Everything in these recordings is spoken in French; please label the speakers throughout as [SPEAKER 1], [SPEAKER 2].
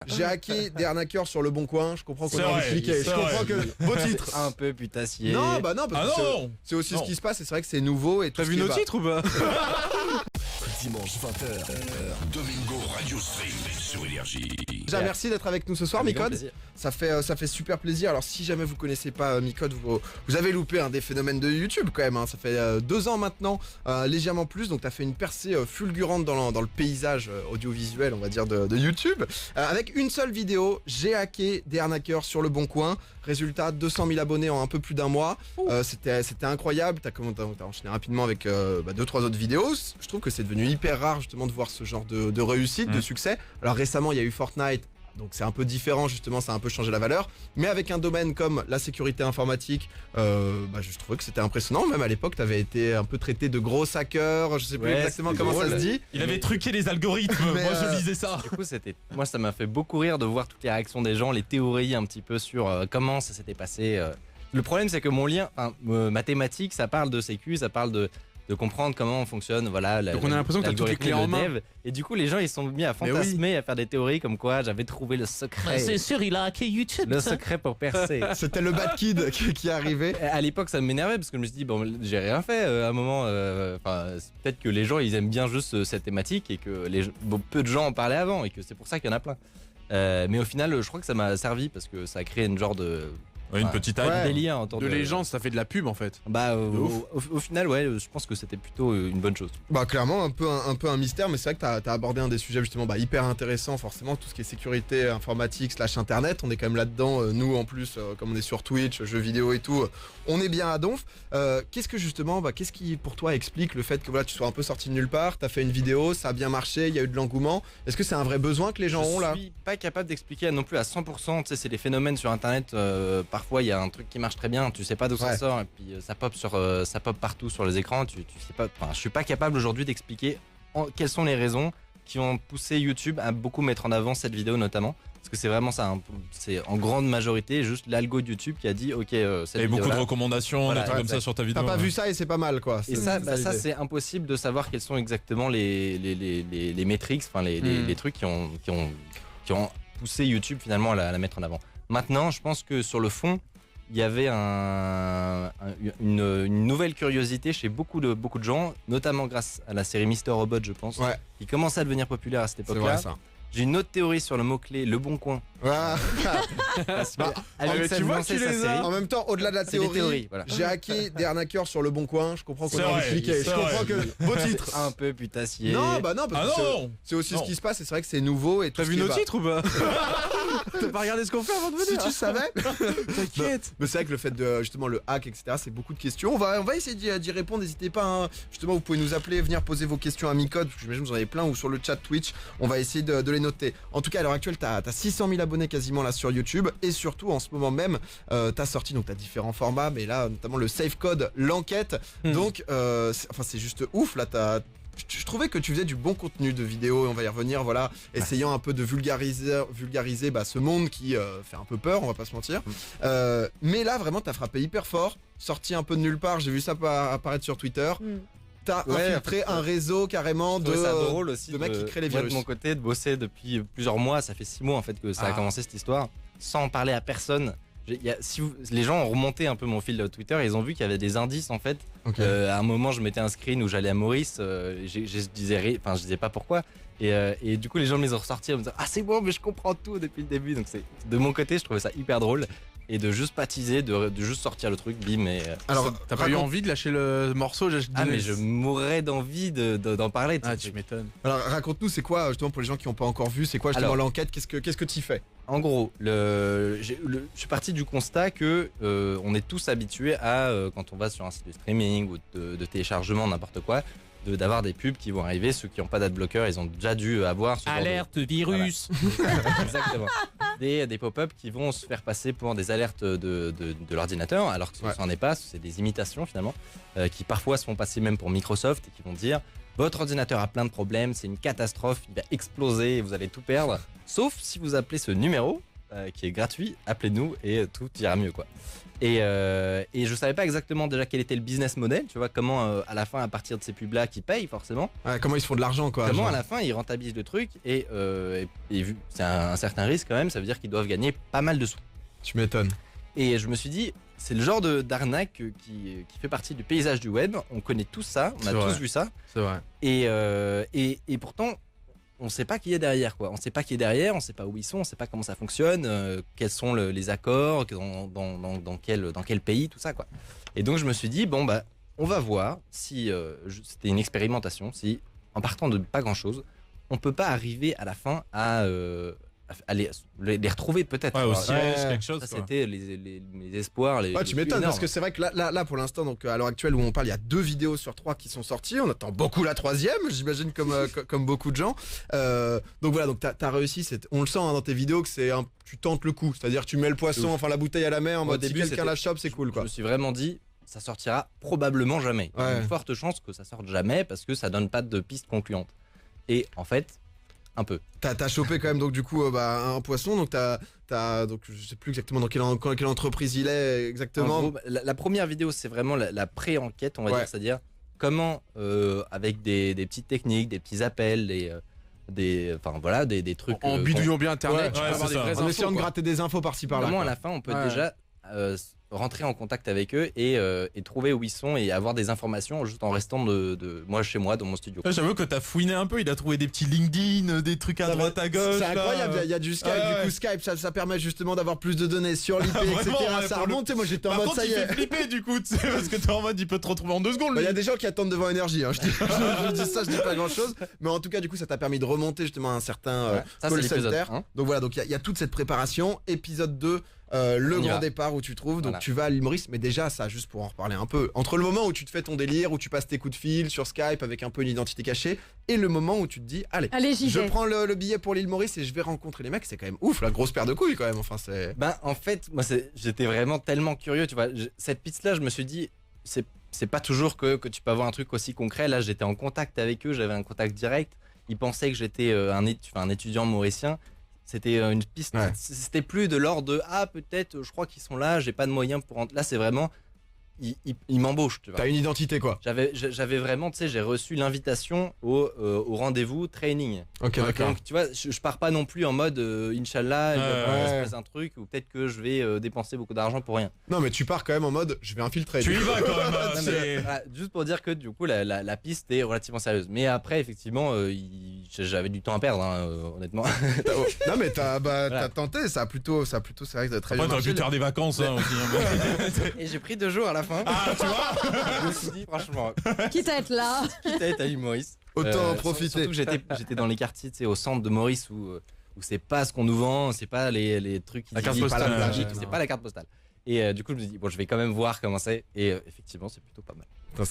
[SPEAKER 1] J'ai hacké des arnaqueurs sur le bon coin, je comprends qu'on
[SPEAKER 2] C'est
[SPEAKER 1] a envie de
[SPEAKER 2] vrai,
[SPEAKER 1] cliquer.
[SPEAKER 2] c'est
[SPEAKER 1] Je comprends
[SPEAKER 2] vrai.
[SPEAKER 1] que beau titre.
[SPEAKER 3] Un peu putassier.
[SPEAKER 1] Non, bah non, parce que
[SPEAKER 2] non.
[SPEAKER 1] c'est aussi
[SPEAKER 2] Non.
[SPEAKER 1] ce qui se passe et c'est vrai que c'est nouveau et tout
[SPEAKER 4] T'as
[SPEAKER 1] ce
[SPEAKER 4] vu
[SPEAKER 1] qui est
[SPEAKER 4] nos
[SPEAKER 1] bas.
[SPEAKER 4] titres ou pas?
[SPEAKER 5] Dimanche 20h, Domingo Radio Stream sur Énergie.
[SPEAKER 1] Déjà, merci d'être avec nous ce soir,
[SPEAKER 3] Avec grand
[SPEAKER 1] Micode.
[SPEAKER 3] plaisir.
[SPEAKER 1] Ça fait super plaisir. Alors, si jamais vous connaissez pas Micode, vous avez loupé un des phénomènes de YouTube quand même. Hein. Ça fait 2 ans maintenant, légèrement plus. Donc, t'as fait une percée fulgurante dans le paysage audiovisuel, on va dire, de YouTube. Avec une seule vidéo, j'ai hacké des arnaqueurs sur le bon coin. Résultat, 200 000 abonnés en un peu plus d'un mois. C'était incroyable. T'as enchaîné rapidement avec 2-3 autres vidéos. Je trouve que c'est devenu hyper rare justement de voir ce genre de réussite, de succès. Alors récemment, il y a eu Fortnite. Donc c'est un peu différent justement, ça a un peu changé la valeur. Mais avec un domaine comme la sécurité informatique, je trouvais que c'était impressionnant. Même à l'époque, t'avais été un peu traité de gros hacker. Je sais plus
[SPEAKER 3] Ouais,
[SPEAKER 1] exactement
[SPEAKER 3] c'était
[SPEAKER 1] comment ça
[SPEAKER 3] drôle.
[SPEAKER 1] se dit.
[SPEAKER 2] Il avait truqué les algorithmes,
[SPEAKER 1] Mais,
[SPEAKER 2] moi je lisais ça.
[SPEAKER 3] Du coup, moi, ça m'a fait beaucoup rire de voir toutes les réactions des gens, les théories un petit peu sur comment ça s'était passé. Le problème, c'est que mon lien, mathématique, ça parle de sécu, ça parle de comprendre comment fonctionne, voilà.
[SPEAKER 4] Donc on a l'impression que t'as toutes les clés en main.
[SPEAKER 3] Et du coup, les gens, ils sont mis à fantasmer, à faire des théories comme quoi j'avais trouvé le secret.
[SPEAKER 2] C'est sûr, il a hacké YouTube.
[SPEAKER 3] Le secret pour percer.
[SPEAKER 1] C'était le bad kid qui est arrivé.
[SPEAKER 3] À l'époque, ça m'énervait parce que je me suis dit, bon, j'ai rien fait à un moment. C'est peut-être que les gens, ils aiment bien juste cette thématique et que peu de gens en parlaient avant et que c'est pour ça qu'il y en a plein. Mais au final, je crois que ça m'a servi parce que ça a créé une genre de
[SPEAKER 2] Une petite hype.
[SPEAKER 1] Ouais.
[SPEAKER 3] délire autour
[SPEAKER 4] De légende, ça fait de la pub en fait.
[SPEAKER 3] Bah,
[SPEAKER 4] ouf.
[SPEAKER 3] au final, ouais, je pense que c'était plutôt une bonne chose.
[SPEAKER 1] Bah clairement un peu un mystère, mais c'est vrai que t'as abordé un des sujets justement hyper intéressant, forcément tout ce qui est sécurité informatique / internet. On est quand même là-dedans, nous en plus, comme on est sur Twitch, jeux vidéo et tout, on est bien à donf. Qu'est-ce que justement, qu'est-ce qui pour toi explique le fait que voilà tu sois un peu sorti de nulle part, t'as fait une vidéo, ça a bien marché, il y a eu de l'engouement. Est-ce que c'est un vrai besoin que les gens ont là?
[SPEAKER 3] Je suis pas capable d'expliquer non plus à 100%. Tu sais, c'est les phénomènes sur Internet. Parfois, il y a un truc qui marche très bien, tu sais pas d'où ça
[SPEAKER 1] Ouais.
[SPEAKER 3] sort, et puis ça pop partout sur les écrans. Tu sais pas. Enfin, je suis pas capable aujourd'hui d'expliquer quelles sont les raisons qui ont poussé YouTube à beaucoup mettre en avant cette vidéo notamment. Parce que c'est vraiment ça, c'est en grande majorité juste l'algo de YouTube qui a dit ok, cette
[SPEAKER 2] Il y avait beaucoup de
[SPEAKER 3] vidéo-là.
[SPEAKER 2] recommandations,
[SPEAKER 3] Voilà,
[SPEAKER 2] des trucs comme
[SPEAKER 3] exact.
[SPEAKER 2] ça sur ta vidéo.
[SPEAKER 1] T'as pas
[SPEAKER 2] ouais.
[SPEAKER 1] vu ça et c'est pas mal quoi.
[SPEAKER 3] Et ça, c'est impossible de savoir quels sont exactement les métriques, enfin les trucs qui ont poussé YouTube finalement à la mettre en avant. Maintenant, je pense que sur le fond, il y avait une nouvelle curiosité chez beaucoup de gens, notamment grâce à la série Mister Robot, je pense,
[SPEAKER 1] Ouais.
[SPEAKER 3] qui commençait à devenir populaire à cette
[SPEAKER 1] C'est
[SPEAKER 3] époque-là.
[SPEAKER 1] vrai ça.
[SPEAKER 3] J'ai une autre théorie sur le mot-clé Le Bon Coin.
[SPEAKER 1] Ouais.
[SPEAKER 3] Parce que
[SPEAKER 1] Bah,
[SPEAKER 3] avec
[SPEAKER 4] mais
[SPEAKER 3] ça
[SPEAKER 4] tu vois
[SPEAKER 3] lançait
[SPEAKER 4] que tu
[SPEAKER 3] sa
[SPEAKER 4] les as.
[SPEAKER 3] série,
[SPEAKER 1] En même temps, au-delà de la
[SPEAKER 3] c'est des
[SPEAKER 1] théorie,
[SPEAKER 3] théories. Voilà.
[SPEAKER 1] j'ai hacké des arnaqueurs sur le bon coin. Je comprends qu'on
[SPEAKER 2] C'est
[SPEAKER 1] a envie de
[SPEAKER 2] vrai,
[SPEAKER 1] cliquer.
[SPEAKER 2] c'est
[SPEAKER 1] Je comprends
[SPEAKER 2] vrai.
[SPEAKER 1] que beau titre.
[SPEAKER 3] Un peu putassier.
[SPEAKER 1] Non, bah non,
[SPEAKER 2] Ah
[SPEAKER 1] parce que
[SPEAKER 2] non.
[SPEAKER 1] c'est aussi
[SPEAKER 2] Non.
[SPEAKER 1] ce qui se passe et c'est vrai que c'est nouveau et tout
[SPEAKER 4] T'as
[SPEAKER 1] ce
[SPEAKER 4] vu
[SPEAKER 1] qui est
[SPEAKER 4] nos
[SPEAKER 1] bas.
[SPEAKER 4] titres ou pas? T'as pas regardé ce qu'on fait avant de
[SPEAKER 1] Si
[SPEAKER 4] venir?
[SPEAKER 1] tu savais.
[SPEAKER 4] T'inquiète.
[SPEAKER 1] Mais c'est vrai que le fait de justement le hack, etc., c'est beaucoup de questions. On va essayer d'y répondre. N'hésitez pas. Hein. Justement, vous pouvez nous appeler, venir poser vos questions à Micode, parce que j'imagine que vous en avez plein, ou sur le chat Twitch. On va essayer de les noter. En tout cas, à l'heure actuelle, t'as 600 000 abonnés quasiment là sur YouTube, et surtout en ce moment même, t'as sorti donc t'as différents formats, mais là notamment le Safe Code, l'enquête. Donc, c'est juste ouf. Là, je trouvais que tu faisais du bon contenu de vidéo et on va y revenir, voilà, essayant un peu de vulgariser ce monde qui fait un peu peur, on va pas se mentir. Mais là, vraiment, t'as frappé hyper fort, sorti un peu de nulle part, j'ai vu ça apparaître sur Twitter. T'as infiltré un réseau carrément
[SPEAKER 3] Je
[SPEAKER 1] de
[SPEAKER 3] trouvais ça drôle aussi
[SPEAKER 1] de mecs qui créent les
[SPEAKER 3] moi,
[SPEAKER 1] virus.
[SPEAKER 3] de mon côté, de bosser depuis plusieurs mois, ça fait 6 mois en fait que ça a commencé cette histoire, sans en parler à personne. Les gens ont remonté un peu mon fil de Twitter et ils ont vu qu'il y avait des indices en fait.
[SPEAKER 1] Ok.
[SPEAKER 3] À un moment, je mettais un screen où j'allais à Maurice, je disais pas pourquoi. Et du coup, les gens me les ont ressortis en me disant ah c'est bon, mais je comprends tout depuis le début. Donc de mon côté, je trouvais ça hyper drôle et de juste pas teaser, de juste sortir le truc, bim. Et
[SPEAKER 1] Alors,
[SPEAKER 4] T'as pas eu envie de lâcher le morceau?
[SPEAKER 3] mais je mourrais d'envie d'en parler.
[SPEAKER 4] Ah, tu m'étonnes.
[SPEAKER 1] Alors raconte-nous, c'est quoi justement pour les gens qui n'ont pas encore vu, c'est quoi justement
[SPEAKER 3] Alors,
[SPEAKER 1] l'enquête, qu'est-ce que tu fais?
[SPEAKER 3] En gros, je suis parti du constat que on est tous habitués à, quand on va sur un site de streaming ou de téléchargement, n'importe quoi, d'avoir des pubs qui vont arriver. Ceux qui n'ont pas d'adblocker, ils ont déjà dû avoir ce genre de-
[SPEAKER 2] Alerte virus.
[SPEAKER 3] Exactement. Des pop-up qui vont se faire passer pour des alertes de l'ordinateur, alors que ce n'en est pas, c'est des imitations finalement, qui parfois se font passer même pour Microsoft et qui vont dire votre ordinateur a plein de problèmes, c'est une catastrophe, il va exploser et vous allez tout perdre. Sauf si vous appelez ce numéro qui est gratuit. Appelez-nous et tout ira mieux, quoi. Et je savais pas exactement déjà quel était le business model, tu vois, comment à la fin, à partir de ces pubs-là qui payent forcément,
[SPEAKER 1] Ouais, comment ils se font de l'argent, quoi.
[SPEAKER 3] comment
[SPEAKER 1] genre.
[SPEAKER 3] à la fin ils rentabilisent le truc et vu que c'est un certain risque quand même, ça veut dire qu'ils doivent gagner pas mal de sous.
[SPEAKER 1] Tu m'étonnes.
[SPEAKER 3] Et je me suis dit, c'est le genre d'arnaque qui fait partie du paysage du web. On connaît tous ça, on a
[SPEAKER 4] C'est
[SPEAKER 3] tous
[SPEAKER 4] vrai.
[SPEAKER 3] vu ça.
[SPEAKER 4] C'est vrai.
[SPEAKER 3] Et pourtant, on sait pas qui est derrière, quoi. On sait pas qui est derrière, on sait pas où ils sont, on sait pas comment ça fonctionne, quels sont les accords, dans quel pays, tout ça, quoi. Et donc je me suis dit, bon bah, on va voir si c'était une expérimentation, si en partant de pas grand chose, on peut pas arriver à la fin à les retrouver peut-être.
[SPEAKER 2] Ouais, au
[SPEAKER 3] Alors,
[SPEAKER 2] siège,
[SPEAKER 1] ouais.
[SPEAKER 2] quelque chose.
[SPEAKER 3] ça
[SPEAKER 2] quoi.
[SPEAKER 3] c'était mes espoirs.
[SPEAKER 1] Ouais, tu m'étonnes parce que c'est vrai que là pour l'instant, donc à l'heure actuelle où on parle, il y a 2 vidéos sur 3 qui sont sorties. On attend beaucoup la 3e, j'imagine comme beaucoup de gens. Donc voilà, donc t'as réussi. On le sent hein, dans tes vidéos que tu tentes le coup, c'est-à-dire tu mets le poisson, enfin la bouteille à la mer en
[SPEAKER 3] Au
[SPEAKER 1] mode si
[SPEAKER 3] début,
[SPEAKER 1] quelqu'un
[SPEAKER 3] c'était-
[SPEAKER 1] la chope, c'est cool
[SPEAKER 3] Je
[SPEAKER 1] quoi.
[SPEAKER 3] me suis vraiment dit, ça sortira probablement jamais. Il y a
[SPEAKER 1] Ouais.
[SPEAKER 3] une forte chance que ça sorte jamais parce que ça donne pas de piste concluante. Et en fait, un peu.
[SPEAKER 1] T'as chopé quand même donc du coup un poisson, donc donc je sais plus exactement dans quelle entreprise il est exactement.
[SPEAKER 3] En gros, la première vidéo, c'est vraiment la pré-enquête, on va
[SPEAKER 1] Ouais.
[SPEAKER 3] dire, c'est-à-dire comment, avec des petites techniques, des petits appels, enfin voilà, des trucs.
[SPEAKER 4] En bidouillant bien internet,
[SPEAKER 1] Ouais,
[SPEAKER 4] tu peux
[SPEAKER 2] ouais,
[SPEAKER 4] avoir
[SPEAKER 2] c'est
[SPEAKER 4] des
[SPEAKER 2] ça.
[SPEAKER 4] vraies
[SPEAKER 1] En
[SPEAKER 4] infos.
[SPEAKER 1] essayant de
[SPEAKER 4] quoi.
[SPEAKER 1] gratter des infos par-ci par-là.
[SPEAKER 3] Comment à
[SPEAKER 1] quoi.
[SPEAKER 3] la fin, on peut
[SPEAKER 4] Ouais.
[SPEAKER 3] déjà rentrer en contact avec eux et trouver où ils sont et avoir des informations juste en restant de moi chez moi dans mon studio.
[SPEAKER 2] Ouais, j'avoue que t'as fouiné un peu, il a trouvé des petits LinkedIn, des trucs à
[SPEAKER 1] Ça
[SPEAKER 2] droite, à gauche.
[SPEAKER 1] C'est
[SPEAKER 2] là.
[SPEAKER 1] incroyable, il y a du Skype,
[SPEAKER 2] Ouais,
[SPEAKER 1] du coup
[SPEAKER 2] ouais.
[SPEAKER 1] Skype ça permet justement d'avoir plus de données sur l'IP, etc.
[SPEAKER 2] Vraiment, ouais,
[SPEAKER 1] ça
[SPEAKER 2] pour le-
[SPEAKER 1] remonte, tu sais, moi j'étais en
[SPEAKER 2] Par
[SPEAKER 1] mode
[SPEAKER 2] contre,
[SPEAKER 1] ça y
[SPEAKER 2] il
[SPEAKER 1] est.
[SPEAKER 2] fait flipper du coup, tu sais, parce que t'es en mode, il peut te retrouver en 2 secondes.
[SPEAKER 1] Bah,
[SPEAKER 2] lui.
[SPEAKER 1] y a des gens qui attendent devant énergie, hein. je dis ça, je dis pas grand chose. Mais en tout cas, du coup, ça t'a permis de remonter justement à un certain
[SPEAKER 3] Ouais. Ça,
[SPEAKER 1] call
[SPEAKER 3] c'est l'épisode
[SPEAKER 1] center.
[SPEAKER 3] 1.
[SPEAKER 1] Donc voilà, donc il y a toute cette préparation. Épisode 2, le
[SPEAKER 3] On y
[SPEAKER 1] grand
[SPEAKER 3] va.
[SPEAKER 1] départ où tu trouves. Donc
[SPEAKER 3] Voilà.
[SPEAKER 1] tu vas à l'île Maurice, mais déjà, ça, juste pour en reparler un peu. Entre le moment où tu te fais ton délire, où tu passes tes coups de fil sur Skype avec un peu une identité cachée, et le moment où tu te dis, allez,
[SPEAKER 6] Allez, j'y
[SPEAKER 1] je
[SPEAKER 6] vais.
[SPEAKER 1] prends le billet pour l'île Maurice et je vais rencontrer les mecs, c'est quand même ouf, la grosse paire de couilles quand même. Enfin, c'est.
[SPEAKER 3] Ben, en fait, moi, j'étais vraiment tellement curieux, tu vois. Cette piste-là, je me suis dit, c'est pas toujours que tu peux avoir un truc aussi concret. Là, j'étais en contact avec eux, j'avais un contact direct. Ils pensaient que j'étais un étudiant mauricien. C'était une piste.
[SPEAKER 1] Ouais.
[SPEAKER 3] C'était plus de l'ordre de peut-être, je crois qu'ils sont là, j'ai pas de moyens pour. Là, c'est vraiment. Ils m'embauchent, tu vois.
[SPEAKER 1] T'as une identité quoi.
[SPEAKER 3] J'avais vraiment, tu sais, j'ai reçu l'invitation au rendez-vous training.
[SPEAKER 1] Ok, d'accord.
[SPEAKER 3] Donc, tu vois, je pars pas non plus en mode Inch'Allah, il va
[SPEAKER 1] Ouais.
[SPEAKER 3] se passer un truc, ou peut-être que je vais dépenser beaucoup d'argent pour rien.
[SPEAKER 1] Non, mais tu pars quand même en mode, je vais infiltrer.
[SPEAKER 2] Tu y vas quand même.
[SPEAKER 3] Non, mais,
[SPEAKER 2] c'est-
[SPEAKER 3] voilà, juste pour dire que du coup, la piste est relativement sérieuse. Mais après, effectivement, j'avais du temps à perdre, hein, honnêtement.
[SPEAKER 1] Non, mais t'as
[SPEAKER 3] Voilà.
[SPEAKER 1] tenté, ça a plutôt, c'est vrai que très bien
[SPEAKER 2] Après, t'aurais
[SPEAKER 1] marché.
[SPEAKER 2] pu te faire des vacances hein, aussi. hein.
[SPEAKER 3] Et j'ai pris 2 jours à la fin.
[SPEAKER 2] Ah, tu vois
[SPEAKER 3] Je me suis dit, franchement,
[SPEAKER 6] Quitte à être là.
[SPEAKER 3] quitte à être à l'île Maurice.
[SPEAKER 1] Autant en
[SPEAKER 3] sur-
[SPEAKER 1] profiter.
[SPEAKER 3] Surtout que j'étais dans les quartiers, tu sais, au centre de Maurice où c'est pas ce qu'on nous vend, c'est pas les trucs qui
[SPEAKER 4] La carte
[SPEAKER 3] disent
[SPEAKER 4] postale,
[SPEAKER 3] pas la plage,
[SPEAKER 2] ouais,
[SPEAKER 3] c'est
[SPEAKER 1] non.
[SPEAKER 3] pas la carte postale. Et du coup, je me dis, bon, je vais quand même voir comment c'est. Et effectivement, c'est plutôt pas mal.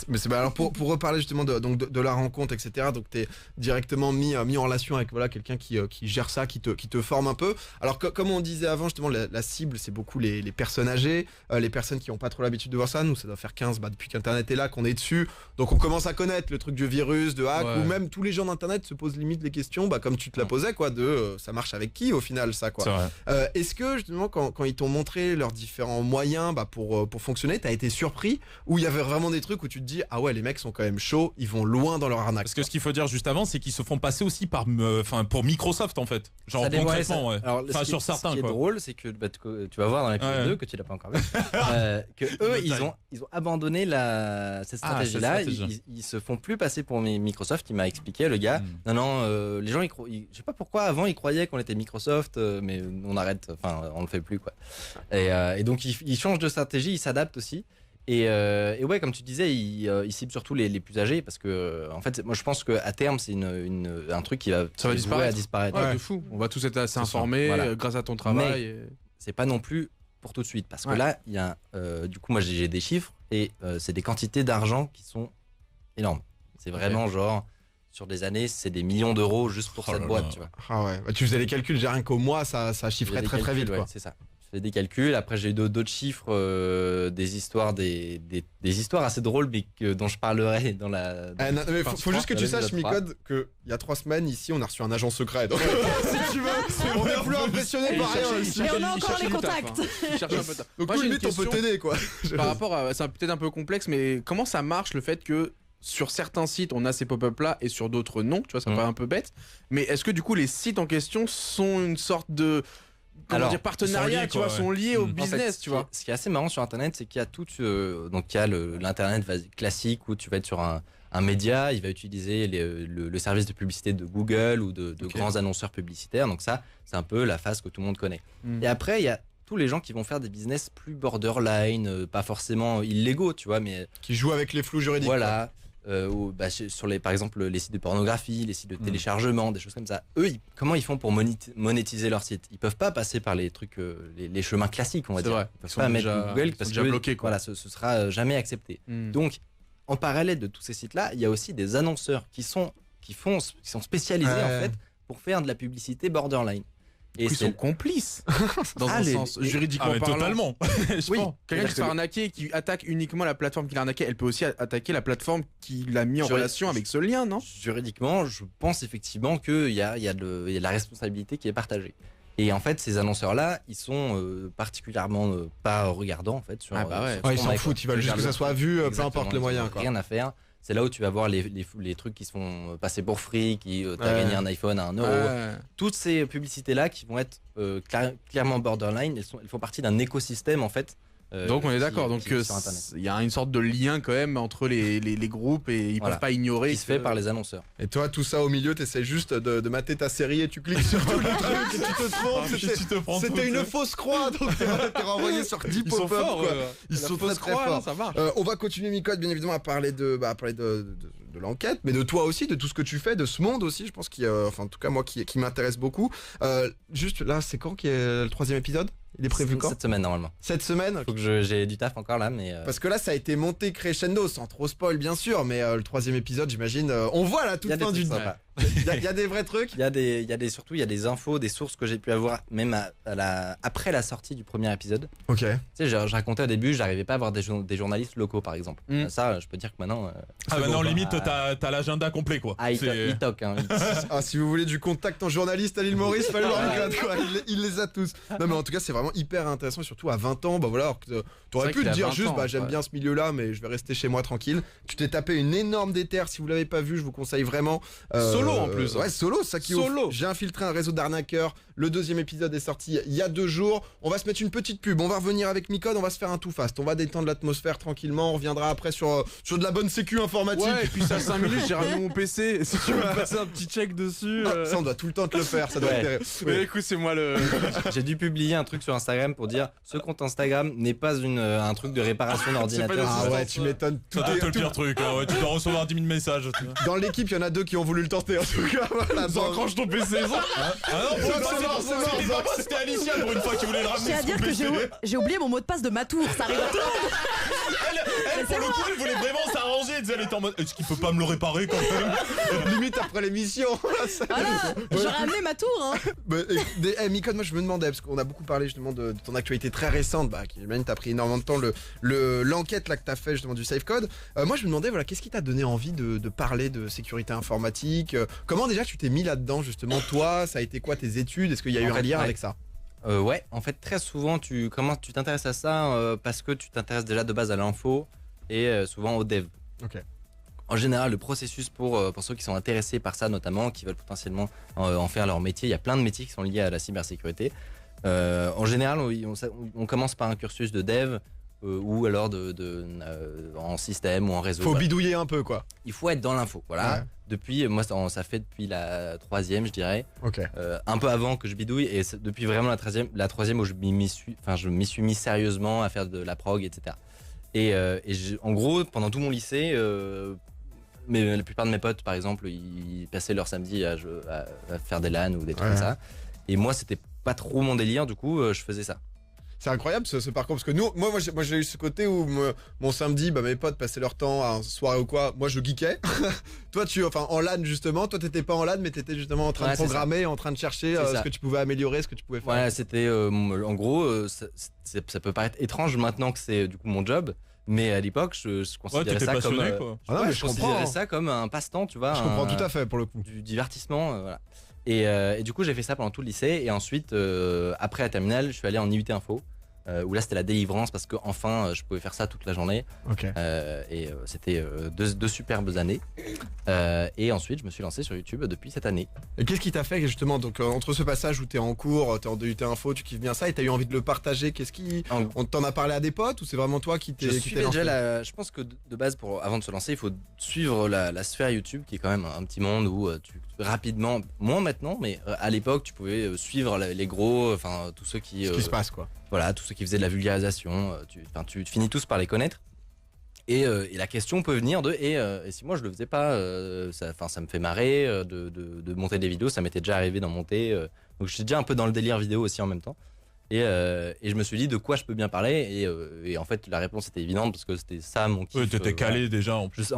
[SPEAKER 1] Mais c'est alors pour reparler justement de la rencontre, etc. Donc t'es directement mis en relation avec voilà quelqu'un qui gère ça, qui te forme un peu. Alors comme on disait avant justement la cible c'est beaucoup les personnes âgées, les personnes qui n'ont pas trop l'habitude de voir ça. Nous ça doit faire 15 depuis qu'Internet est là qu'on est dessus. Donc on commence à connaître le truc de virus, de hack,
[SPEAKER 4] Ouais.
[SPEAKER 1] ou même tous les gens d'Internet se posent limite les questions, comme tu te la posais quoi, de ça marche avec qui au final ça quoi.
[SPEAKER 2] C'est vrai.
[SPEAKER 1] Est-ce que justement quand ils t'ont montré leurs différents moyens pour fonctionner, t'as été surpris ou il y avait vraiment des trucs où tu te dis ah ouais les mecs sont quand même chauds, ils vont loin dans leur arnaque.
[SPEAKER 2] Parce que ce qu'il faut dire juste avant, c'est qu'ils se font passer aussi pour Microsoft en fait. Genre
[SPEAKER 3] Ça dépend,
[SPEAKER 2] concrètement,
[SPEAKER 3] ouais,
[SPEAKER 2] ouais.
[SPEAKER 3] ça- Alors,
[SPEAKER 2] Enfin,
[SPEAKER 3] ce qui-
[SPEAKER 2] sur certains,
[SPEAKER 3] Ce qui est
[SPEAKER 2] quoi.
[SPEAKER 3] drôle, c'est que tu vas voir dans l'épisode
[SPEAKER 2] Ouais.
[SPEAKER 3] 2, que tu l'as pas encore vu, que eux, ils ont abandonné cette stratégie-là.
[SPEAKER 2] cette stratégie.
[SPEAKER 3] Ils se font plus passer pour Microsoft. Il m'a expliqué, le gars.
[SPEAKER 2] Hmm.
[SPEAKER 3] Non, les gens, je sais pas pourquoi, avant, ils croyaient qu'on était Microsoft, mais on arrête, enfin, on le fait plus, quoi. Et donc, ils changent de stratégie, ils s'adaptent aussi. Et ouais, comme tu disais, ils ciblent surtout les plus âgés parce que, en fait, moi je pense qu'à terme, c'est un truc qui va
[SPEAKER 4] Ça va
[SPEAKER 3] se vouer à
[SPEAKER 4] disparaître.
[SPEAKER 3] disparaître.
[SPEAKER 4] Ouais, de fou. On va tous être assez informés
[SPEAKER 3] Voilà.
[SPEAKER 4] grâce à ton travail. et-
[SPEAKER 3] C'est pas non plus pour tout de suite parce que
[SPEAKER 4] Ouais.
[SPEAKER 3] là, il y a, du coup, moi j'ai des chiffres et c'est des quantités d'argent qui sont énormes. C'est vraiment genre, sur des années, c'est des millions d'euros juste pour
[SPEAKER 2] Oh
[SPEAKER 3] cette
[SPEAKER 2] là
[SPEAKER 3] boîte,
[SPEAKER 2] là.
[SPEAKER 3] tu vois.
[SPEAKER 1] Ah ouais, tu faisais les calculs, j'ai rien qu'au mois ça
[SPEAKER 3] Il y a
[SPEAKER 1] chiffrait
[SPEAKER 3] des
[SPEAKER 1] très très
[SPEAKER 3] calculs,
[SPEAKER 1] vite
[SPEAKER 3] ouais,
[SPEAKER 1] quoi.
[SPEAKER 3] c'est ça. fais des calculs. Après, j'ai eu d'autres chiffres, des histoires assez drôles, mais dont je parlerai dans la.
[SPEAKER 1] Non, mais faut juste que tu saches,
[SPEAKER 3] l'épisode 3.
[SPEAKER 1] Micode, qu'il y a 3 semaines, ici, on a reçu un agent secret. Donc, si tu veux, on est plus impressionné par rien ici.
[SPEAKER 6] Mais on a encore les contacts.
[SPEAKER 1] Donc,
[SPEAKER 4] Moi,
[SPEAKER 1] nous,
[SPEAKER 4] j'ai une
[SPEAKER 1] limite, on peut
[SPEAKER 4] question
[SPEAKER 1] t'aider, quoi.
[SPEAKER 4] Par rapport à. C'est peut-être un peu complexe, mais comment ça marche le fait que sur certains sites on a ces pop-up là et sur d'autres non, tu vois, ça paraît un peu bête. Mais est-ce que du coup les sites en question sont une sorte de. Comment dire, partenariat,
[SPEAKER 2] liés,
[SPEAKER 4] tu vois,
[SPEAKER 2] quoi,
[SPEAKER 4] sont liés au
[SPEAKER 3] En fait,
[SPEAKER 4] business, tu vois.
[SPEAKER 3] Ce qui est assez marrant sur Internet, c'est qu'il y a tout. Donc, il y a l'Internet classique où tu vas être sur un média, il va utiliser le service de publicité de Google ou de grands annonceurs publicitaires. Donc, ça, c'est un peu la phase que tout le monde connaît. Et après, il y a tous les gens qui vont faire des business plus borderline, pas forcément illégaux, tu vois, mais.
[SPEAKER 1] Qui joue avec les flous juridiques.
[SPEAKER 3] Voilà. Sur par exemple les sites de pornographie, les sites de téléchargement, des choses comme ça. Eux, comment ils font pour monétiser leur site? Ils peuvent pas passer par les trucs, les chemins classiques, on va dire.
[SPEAKER 4] Vrai.
[SPEAKER 3] Ils peuvent pas mettre Google parce que
[SPEAKER 4] bloqués, quoi.
[SPEAKER 3] voilà, ce sera jamais accepté. Donc, en parallèle de tous ces sites-là, il y a aussi des annonceurs qui sont spécialisés en fait pour faire de la publicité borderline. Et
[SPEAKER 4] Ils sont complices dans un sens juridiquement parlant.
[SPEAKER 2] Totalement.
[SPEAKER 3] Oui,
[SPEAKER 4] Quelqu'un qui se fait arnaquer, qui attaque uniquement la plateforme qui l'a arnaqué, elle peut aussi attaquer la plateforme qui l'a mis en relation avec ce lien, non?
[SPEAKER 3] Juridiquement, je pense effectivement qu'il y a de la responsabilité qui est partagée. Et en fait, ces annonceurs-là, ils sont particulièrement pas regardants en fait.
[SPEAKER 4] Ah bah ouais.
[SPEAKER 3] sur
[SPEAKER 1] Ouais, ils
[SPEAKER 3] ton
[SPEAKER 1] s'en
[SPEAKER 3] iPhone.
[SPEAKER 1] foutent, ils veulent juste que ça soit vu, peu
[SPEAKER 3] Exactement,
[SPEAKER 1] importe les
[SPEAKER 3] ils
[SPEAKER 1] moyens,
[SPEAKER 3] ont
[SPEAKER 1] quoi.
[SPEAKER 3] Rien à faire. C'est là où tu vas voir les trucs qui se font passer pour free, qui t'as gagné un iPhone à 1€.
[SPEAKER 4] Ouais.
[SPEAKER 3] Toutes ces publicités-là qui vont être clairement borderline, elles font partie d'un écosystème en fait.
[SPEAKER 4] Donc on est d'accord,
[SPEAKER 3] qui-
[SPEAKER 4] donc
[SPEAKER 3] qui est sur Internet.
[SPEAKER 4] il y a une sorte de lien quand même entre les groupes et ils
[SPEAKER 3] Voilà.
[SPEAKER 4] peuvent pas ignorer.
[SPEAKER 3] Qui se fait par les annonceurs.
[SPEAKER 1] Et toi, tout ça au milieu, t'essaies juste de mater ta série et tu cliques sur tous les trucs et tu te trompes. C'était une fausse croix, donc t'es renvoyé sur 10
[SPEAKER 4] Ils sont
[SPEAKER 1] pop-up,
[SPEAKER 4] forts,
[SPEAKER 1] quoi. Ils
[SPEAKER 4] La
[SPEAKER 1] sont
[SPEAKER 4] fausse
[SPEAKER 1] très très
[SPEAKER 4] croix,
[SPEAKER 1] forts.
[SPEAKER 4] ça marche.
[SPEAKER 1] On va continuer, Micode, bien évidemment, à parler de l'enquête, mais de toi aussi, de tout ce que tu fais, de ce monde aussi, je pense, enfin, en tout cas, moi, qui m'intéresse beaucoup. Juste là, c'est quand qui est le 3e épisode? Il est prévu quand?
[SPEAKER 3] Cette semaine normalement.
[SPEAKER 1] Cette semaine?
[SPEAKER 3] Faut que j'ai du taf encore là, mais.
[SPEAKER 1] Parce que là, ça a été monté crescendo, sans trop spoil, bien sûr, mais le 3e épisode, j'imagine, on voit la toute fin du. Il y a des vrais trucs.
[SPEAKER 3] Surtout, il y a des infos, des sources que j'ai pu avoir même après la sortie du premier épisode.
[SPEAKER 1] Ok.
[SPEAKER 3] Tu sais, je racontais au début, j'arrivais pas à avoir des journalistes locaux par exemple. Ça, je peux dire que maintenant.
[SPEAKER 2] Ah bah non, limite, t'as l'agenda complet, quoi.
[SPEAKER 3] Il toque. Hein.
[SPEAKER 1] Ah, si vous voulez du contact en journaliste à l'île Maurice, fallait voir Micode, quoi. Il les a tous. Non, mais en tout cas, c'est vraiment hyper intéressant, surtout à 20 ans. Bah voilà, alors que t'aurais pu te dire juste, j'aime bien ce milieu-là, mais je vais rester chez moi tranquille. Tu t'es tapé une énorme déterre. Si vous l'avez pas vu, je vous conseille vraiment.
[SPEAKER 4] Solo en plus.
[SPEAKER 1] Ouais, solo, ça qui est ouf. J'ai infiltré un réseau d'arnaqueurs. Le 2e épisode est sorti il y a 2 jours. On va se mettre une petite pub. On va revenir avec Micode. On va se faire un tout fast. On va détendre l'atmosphère tranquillement. On reviendra après sur de la bonne sécu informatique.
[SPEAKER 4] Ouais, et puis ça 5 minutes, j'ai ramené mon PC. Si tu veux me passer un petit check dessus.
[SPEAKER 1] Ça, on doit tout le temps te le faire. Ça doit
[SPEAKER 3] Ouais.
[SPEAKER 1] être.
[SPEAKER 4] Mais écoute, c'est moi le.
[SPEAKER 3] J'ai dû publier un truc sur Instagram pour dire ce compte Instagram n'est pas un truc de réparation d'ordinateur.
[SPEAKER 1] Ah ouais, tu m'étonnes.
[SPEAKER 2] Ça doit être le pire truc, hein, ouais, tu dois recevoir 10 000 messages.
[SPEAKER 1] Dans l'équipe, il y en a 2 qui ont voulu le tenter en tout cas. Voilà,
[SPEAKER 4] Encranche ton PC.
[SPEAKER 2] Ah non, pour une fois, c'était pas moi, c'était Alicia pour une fois qui voulait le
[SPEAKER 6] Je
[SPEAKER 2] ramener.
[SPEAKER 6] tiens à dire que j'ai oublié mon mot de passe de ma tour, ça arrive à tout le monde.
[SPEAKER 2] Elle, pour le coup, elle voulait vraiment s'arranger. Elle était en mode, est-ce qu'il peut pas me le réparer quand même?
[SPEAKER 1] limite après l'émission.
[SPEAKER 6] Voilà, j'aurais amené ma tour. Hein.
[SPEAKER 1] Micode, moi je me demandais, parce qu'on a beaucoup parlé justement de ton actualité très récente, qui j'imagine t'as pris énormément de temps, l'enquête là que t'as fait justement du SafeCode. Moi je me demandais, voilà, qu'est-ce qui t'a donné envie de parler de sécurité informatique? Comment déjà tu t'es mis là-dedans justement, toi? Ça a été quoi tes études? Est-ce qu'il y a eu un lien avec ça?
[SPEAKER 3] Ouais, en fait, très souvent, tu t'intéresses à ça parce que tu t'intéresses déjà de base à l'info et souvent au dev.
[SPEAKER 1] Ok.
[SPEAKER 3] En général, le processus pour ceux qui sont intéressés par ça, notamment, qui veulent potentiellement en faire leur métier, il y a plein de métiers qui sont liés à la cybersécurité. En général, on commence par un cursus de dev ou alors en système ou en réseau.
[SPEAKER 1] Faut
[SPEAKER 3] Voilà.
[SPEAKER 1] bidouiller un peu quoi.
[SPEAKER 3] Il faut être dans l'info, voilà.
[SPEAKER 1] Ouais.
[SPEAKER 3] Depuis, moi, ça fait depuis la 3e, je dirais.
[SPEAKER 1] Ok.
[SPEAKER 3] Un peu avant que je bidouille et depuis vraiment la 3e où je m'y suis mis sérieusement à faire de la prog, etc. En gros, pendant tout mon lycée, mais la plupart de mes potes, par exemple, ils passaient leur samedi à faire des LAN ou des trucs comme ça. Et moi, c'était pas trop mon délire, du coup, je faisais ça.
[SPEAKER 1] C'est incroyable ce parcours parce que moi j'ai eu ce côté où mon samedi, mes potes passaient leur temps à une soirée ou quoi. Moi je geekais. Toi en LAN justement. Toi t'étais pas en LAN mais t'étais justement en train de programmer, en train de chercher ce que tu pouvais améliorer, ce que tu pouvais faire.
[SPEAKER 3] Ouais, c'était en gros, ça peut paraître étrange maintenant que c'est du coup mon job. Mais à l'époque, je considérais ça comme
[SPEAKER 1] je
[SPEAKER 3] considérais ça comme un passe-temps, tu vois.
[SPEAKER 1] Je comprends tout à fait pour le coup.
[SPEAKER 3] Du divertissement, voilà. Et du coup, j'ai fait ça pendant tout le lycée. Et ensuite, après la terminale, je suis allé en IUT Info. Où là c'était la délivrance parce que enfin je pouvais faire ça toute la journée. C'était deux superbes années. Et ensuite je me suis lancé sur YouTube depuis cette année.
[SPEAKER 1] Et qu'est-ce qui t'a fait justement donc entre ce passage où t'es en cours, t'es en DUT Info, tu kiffes bien ça et t'as eu envie de le partager, on t'en a parlé à des potes ou c'est vraiment toi qui t'es lancé?
[SPEAKER 3] Je pense que de base avant de se lancer il faut suivre la sphère YouTube qui est quand même un petit monde où tu rapidement, moins maintenant mais à l'époque tu pouvais suivre les gros, enfin tous ceux qui...
[SPEAKER 1] ce qui se passe quoi.
[SPEAKER 3] Voilà, tous ceux qui faisaient de la vulgarisation, tu finis tous par les connaître. Et la question peut venir et si moi je le faisais pas, ça me fait marrer de monter des vidéos, ça m'était déjà arrivé d'en monter. Donc je suis déjà un peu dans le délire vidéo aussi en même temps. Et je me suis dit de quoi je peux bien parler et en fait la réponse était évidente parce que c'était ça mon kiff.
[SPEAKER 2] Ouais, t'étais calé déjà en plus.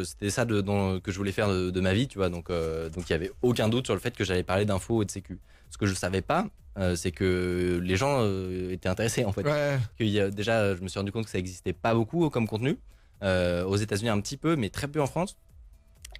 [SPEAKER 3] C'était ça que je voulais faire de ma vie, tu vois. Donc il y avait aucun doute sur le fait que j'allais parler d'infos et de sécu. Ce que je savais pas, c'est que les gens étaient intéressés en fait.
[SPEAKER 1] Ouais.
[SPEAKER 3] Déjà, je me suis rendu compte que ça existait pas beaucoup comme contenu. Aux États-Unis un petit peu, mais très peu en France.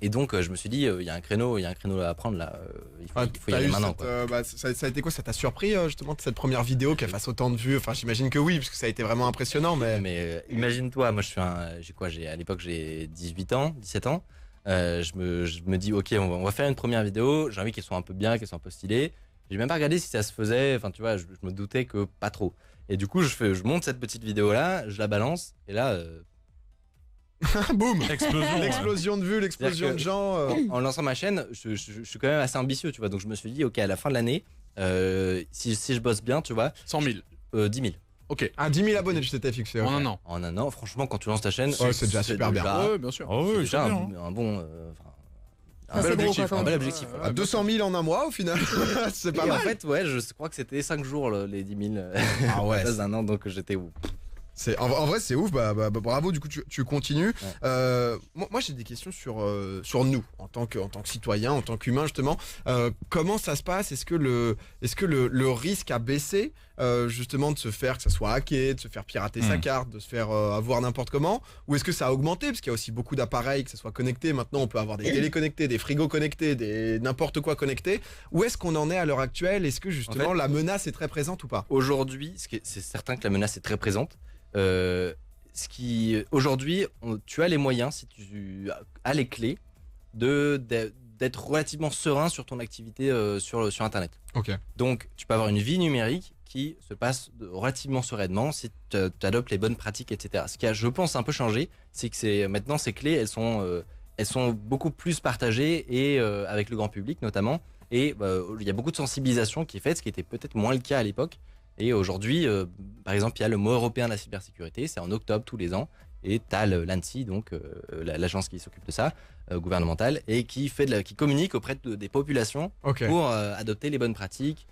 [SPEAKER 3] Et donc je me suis dit, il y a un créneau à prendre là. Il faut y aller maintenant.
[SPEAKER 1] Ça a été quoi? Ça t'a surpris justement cette première vidéo qu'elle fasse autant de vues? Enfin, j'imagine que oui, parce que ça a été vraiment impressionnant.
[SPEAKER 3] Mais imagine-toi, moi à l'époque j'ai 18 ans, 17 ans. Je me dis, ok, on va faire une première vidéo. J'ai envie qu'elle soit un peu bien, qu'elle soit un peu stylée. J'ai même pas regardé si ça se faisait. Enfin, tu vois, je me doutais que pas trop. Et du coup, je monte cette petite vidéo là, je la balance, et là.
[SPEAKER 1] Boum!
[SPEAKER 2] L'explosion
[SPEAKER 1] de vues, l'explosion de gens.
[SPEAKER 3] En lançant ma chaîne, je suis quand même assez ambitieux, tu vois. Donc je me suis dit, ok, à la fin de l'année, si je bosse bien, tu vois.
[SPEAKER 4] 100 000.
[SPEAKER 3] 10 000.
[SPEAKER 4] Ok.
[SPEAKER 1] 10 000 abonnés, tu t'étais fixé.
[SPEAKER 4] En un an.
[SPEAKER 3] En un an, franchement, quand tu lances ta chaîne,
[SPEAKER 1] c'est déjà super bien.
[SPEAKER 4] Ouais, bien sûr.
[SPEAKER 2] Oh,
[SPEAKER 3] c'est
[SPEAKER 2] oui,
[SPEAKER 3] déjà
[SPEAKER 2] c'est bien.
[SPEAKER 3] un bon.
[SPEAKER 6] Ça, c'est gros, quoi,
[SPEAKER 3] un bel objectif.
[SPEAKER 1] À 200 000 en un mois au final. C'est pas
[SPEAKER 3] Et
[SPEAKER 1] mal.
[SPEAKER 3] en fait, ouais, je crois que c'était 5 jours les 10 000
[SPEAKER 1] Ah ouais.
[SPEAKER 3] dans un an, donc j'étais où.
[SPEAKER 1] En vrai c'est ouf, bravo, du coup tu continues.
[SPEAKER 3] Ouais.
[SPEAKER 1] Moi j'ai des questions sur nous en tant que citoyen, en tant qu'humain justement. Comment ça se passe? Est-ce que le risque a baissé justement de se faire, que ça soit hacké, de se faire pirater sa carte, de se faire avoir n'importe comment, ou est-ce que ça a augmenté parce qu'il y a aussi beaucoup d'appareils que ça soit connecté? Maintenant on peut avoir des télés connectées, des frigos connectés, n'importe quoi connecté. Où est-ce qu'on en est à l'heure actuelle? Est-ce que justement la menace est très présente ou pas?
[SPEAKER 3] Aujourd'hui, c'est certain que la menace est très présente. Aujourd'hui, tu as les moyens, si tu as les clés, d'être relativement serein sur ton activité sur Internet.
[SPEAKER 1] Ok.
[SPEAKER 3] Donc, tu peux avoir une vie numérique qui se passe relativement sereinement si tu adoptes les bonnes pratiques, etc. Ce qui a, je pense, un peu changé, c'est que maintenant ces clés, elles sont beaucoup plus partagées et avec le grand public notamment. Et il y a beaucoup de sensibilisation qui est faite, ce qui était peut-être moins le cas à l'époque. Et aujourd'hui, par exemple, il y a le mois européen de la cybersécurité, c'est en octobre tous les ans, et tu as l'ANSSI, donc l'agence qui s'occupe de ça, gouvernementale, et qui communique auprès des populations pour adopter les bonnes pratiques,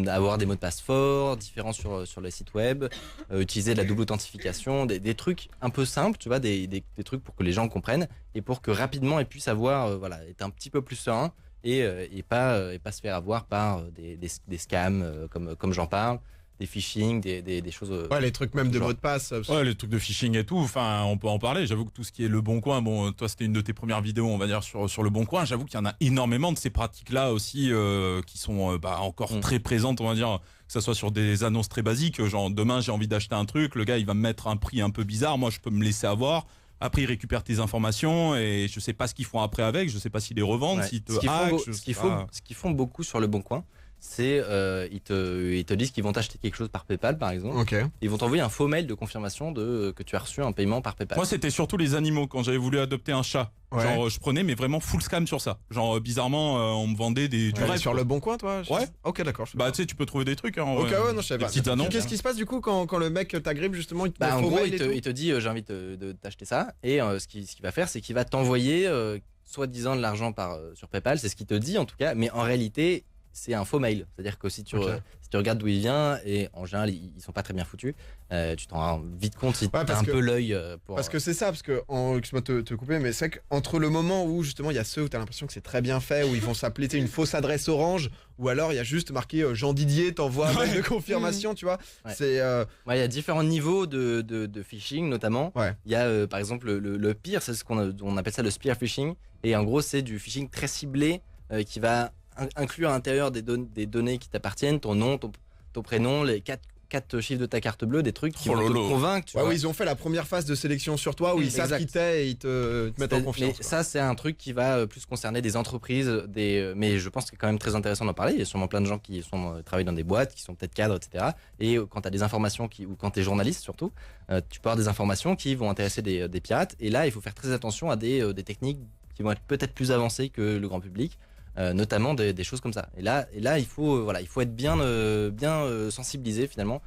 [SPEAKER 3] avoir des mots de passe forts, différents sur les sites web, utiliser de la double authentification, des trucs un peu simples, tu vois, des trucs pour que les gens comprennent, et pour que rapidement ils puissent être un petit peu plus sereins, et pas se faire avoir par des scams comme j'en parle, des phishing, des choses.
[SPEAKER 1] Ouais, les trucs même de mots de passe.
[SPEAKER 2] Ouais, les trucs de phishing et tout. Enfin, on peut en parler. J'avoue que tout ce qui est Le Bon Coin, bon, toi, c'était une de tes premières vidéos, on va dire, sur Le Bon Coin. J'avoue qu'il y en a énormément de ces pratiques-là aussi qui sont encore très présentes, on va dire, que ça soit sur des annonces très basiques. Genre, demain, j'ai envie d'acheter un truc, le gars, il va me mettre un prix un peu bizarre. Moi, je peux me laisser avoir. Après, ils récupèrent tes informations et je sais pas ce qu'ils font après avec. Je sais pas s'ils les revendent, s'ils te hackent.
[SPEAKER 3] Ce qu'ils font beaucoup sur Le Bon Coin, c'est ils te disent qu'ils vont t'acheter quelque chose par PayPal par exemple.
[SPEAKER 1] Okay.
[SPEAKER 3] Ils vont t'envoyer un faux mail de confirmation que tu as reçu un paiement par PayPal.
[SPEAKER 2] Moi c'était surtout les animaux quand j'avais voulu adopter un chat.
[SPEAKER 1] Ouais.
[SPEAKER 2] Genre je prenais mais vraiment full scam sur ça. Genre bizarrement on me vendait du rêve.
[SPEAKER 1] Sur Le Bon Coin toi?
[SPEAKER 2] Ouais.
[SPEAKER 1] Ok d'accord.
[SPEAKER 2] Bah tu sais tu peux trouver des trucs. Hein,
[SPEAKER 1] ok ouais non je savais pas.
[SPEAKER 2] Petites annonces.
[SPEAKER 1] Qu'est-ce qui se passe du coup quand le mec t'agrippe justement? Il te
[SPEAKER 3] en gros
[SPEAKER 1] il
[SPEAKER 3] te dit j'ai envie de t'acheter ça et ce qu'il va faire c'est qu'il va t'envoyer soi-disant de l'argent sur PayPal, c'est ce qu'il te dit en tout cas, mais en réalité c'est un faux mail. C'est-à-dire que si tu regardes d'où il vient, et en général ils sont pas très bien foutus, tu t'en rends vite compte si t'as un peu l'œil pour.
[SPEAKER 1] Parce que c'est ça, parce que excuse-moi de te couper, mais c'est vrai qu'entre le moment où justement il y a ceux où t'as l'impression que c'est très bien fait, où ils vont s'appeler une fausse adresse Orange, ou alors il y a juste marqué Jean Didier t'envoie un mail de confirmation, tu vois.
[SPEAKER 3] Ouais.
[SPEAKER 1] C'est
[SPEAKER 3] il y a différents niveaux de phishing notamment.
[SPEAKER 1] Ouais.
[SPEAKER 3] Il y a par exemple le pire, c'est on appelle ça le spear phishing, et en gros c'est du phishing très ciblé qui va inclure à l'intérieur des données qui t'appartiennent, ton nom, ton prénom, les quatre chiffres de ta carte bleue, des trucs qui vont te convaincre. Tu vois.
[SPEAKER 1] oui, ils ont fait la première phase de sélection sur toi où ils savent qui t'es et ils te mettent en confiance.
[SPEAKER 3] Mais ça, c'est un truc qui va plus concerner des entreprises, mais je pense que c'est quand même très intéressant d'en parler. Il y a sûrement plein de gens qui travaillent dans des boîtes, qui sont peut-être cadres, etc. Et quand tu as des informations, ou quand tu es journaliste surtout, tu peux avoir des informations qui vont intéresser des pirates. Et là, il faut faire très attention à des techniques qui vont être peut-être plus avancées que le grand public. Notamment des choses comme ça. Et là, il faut être bien sensibilisé finalement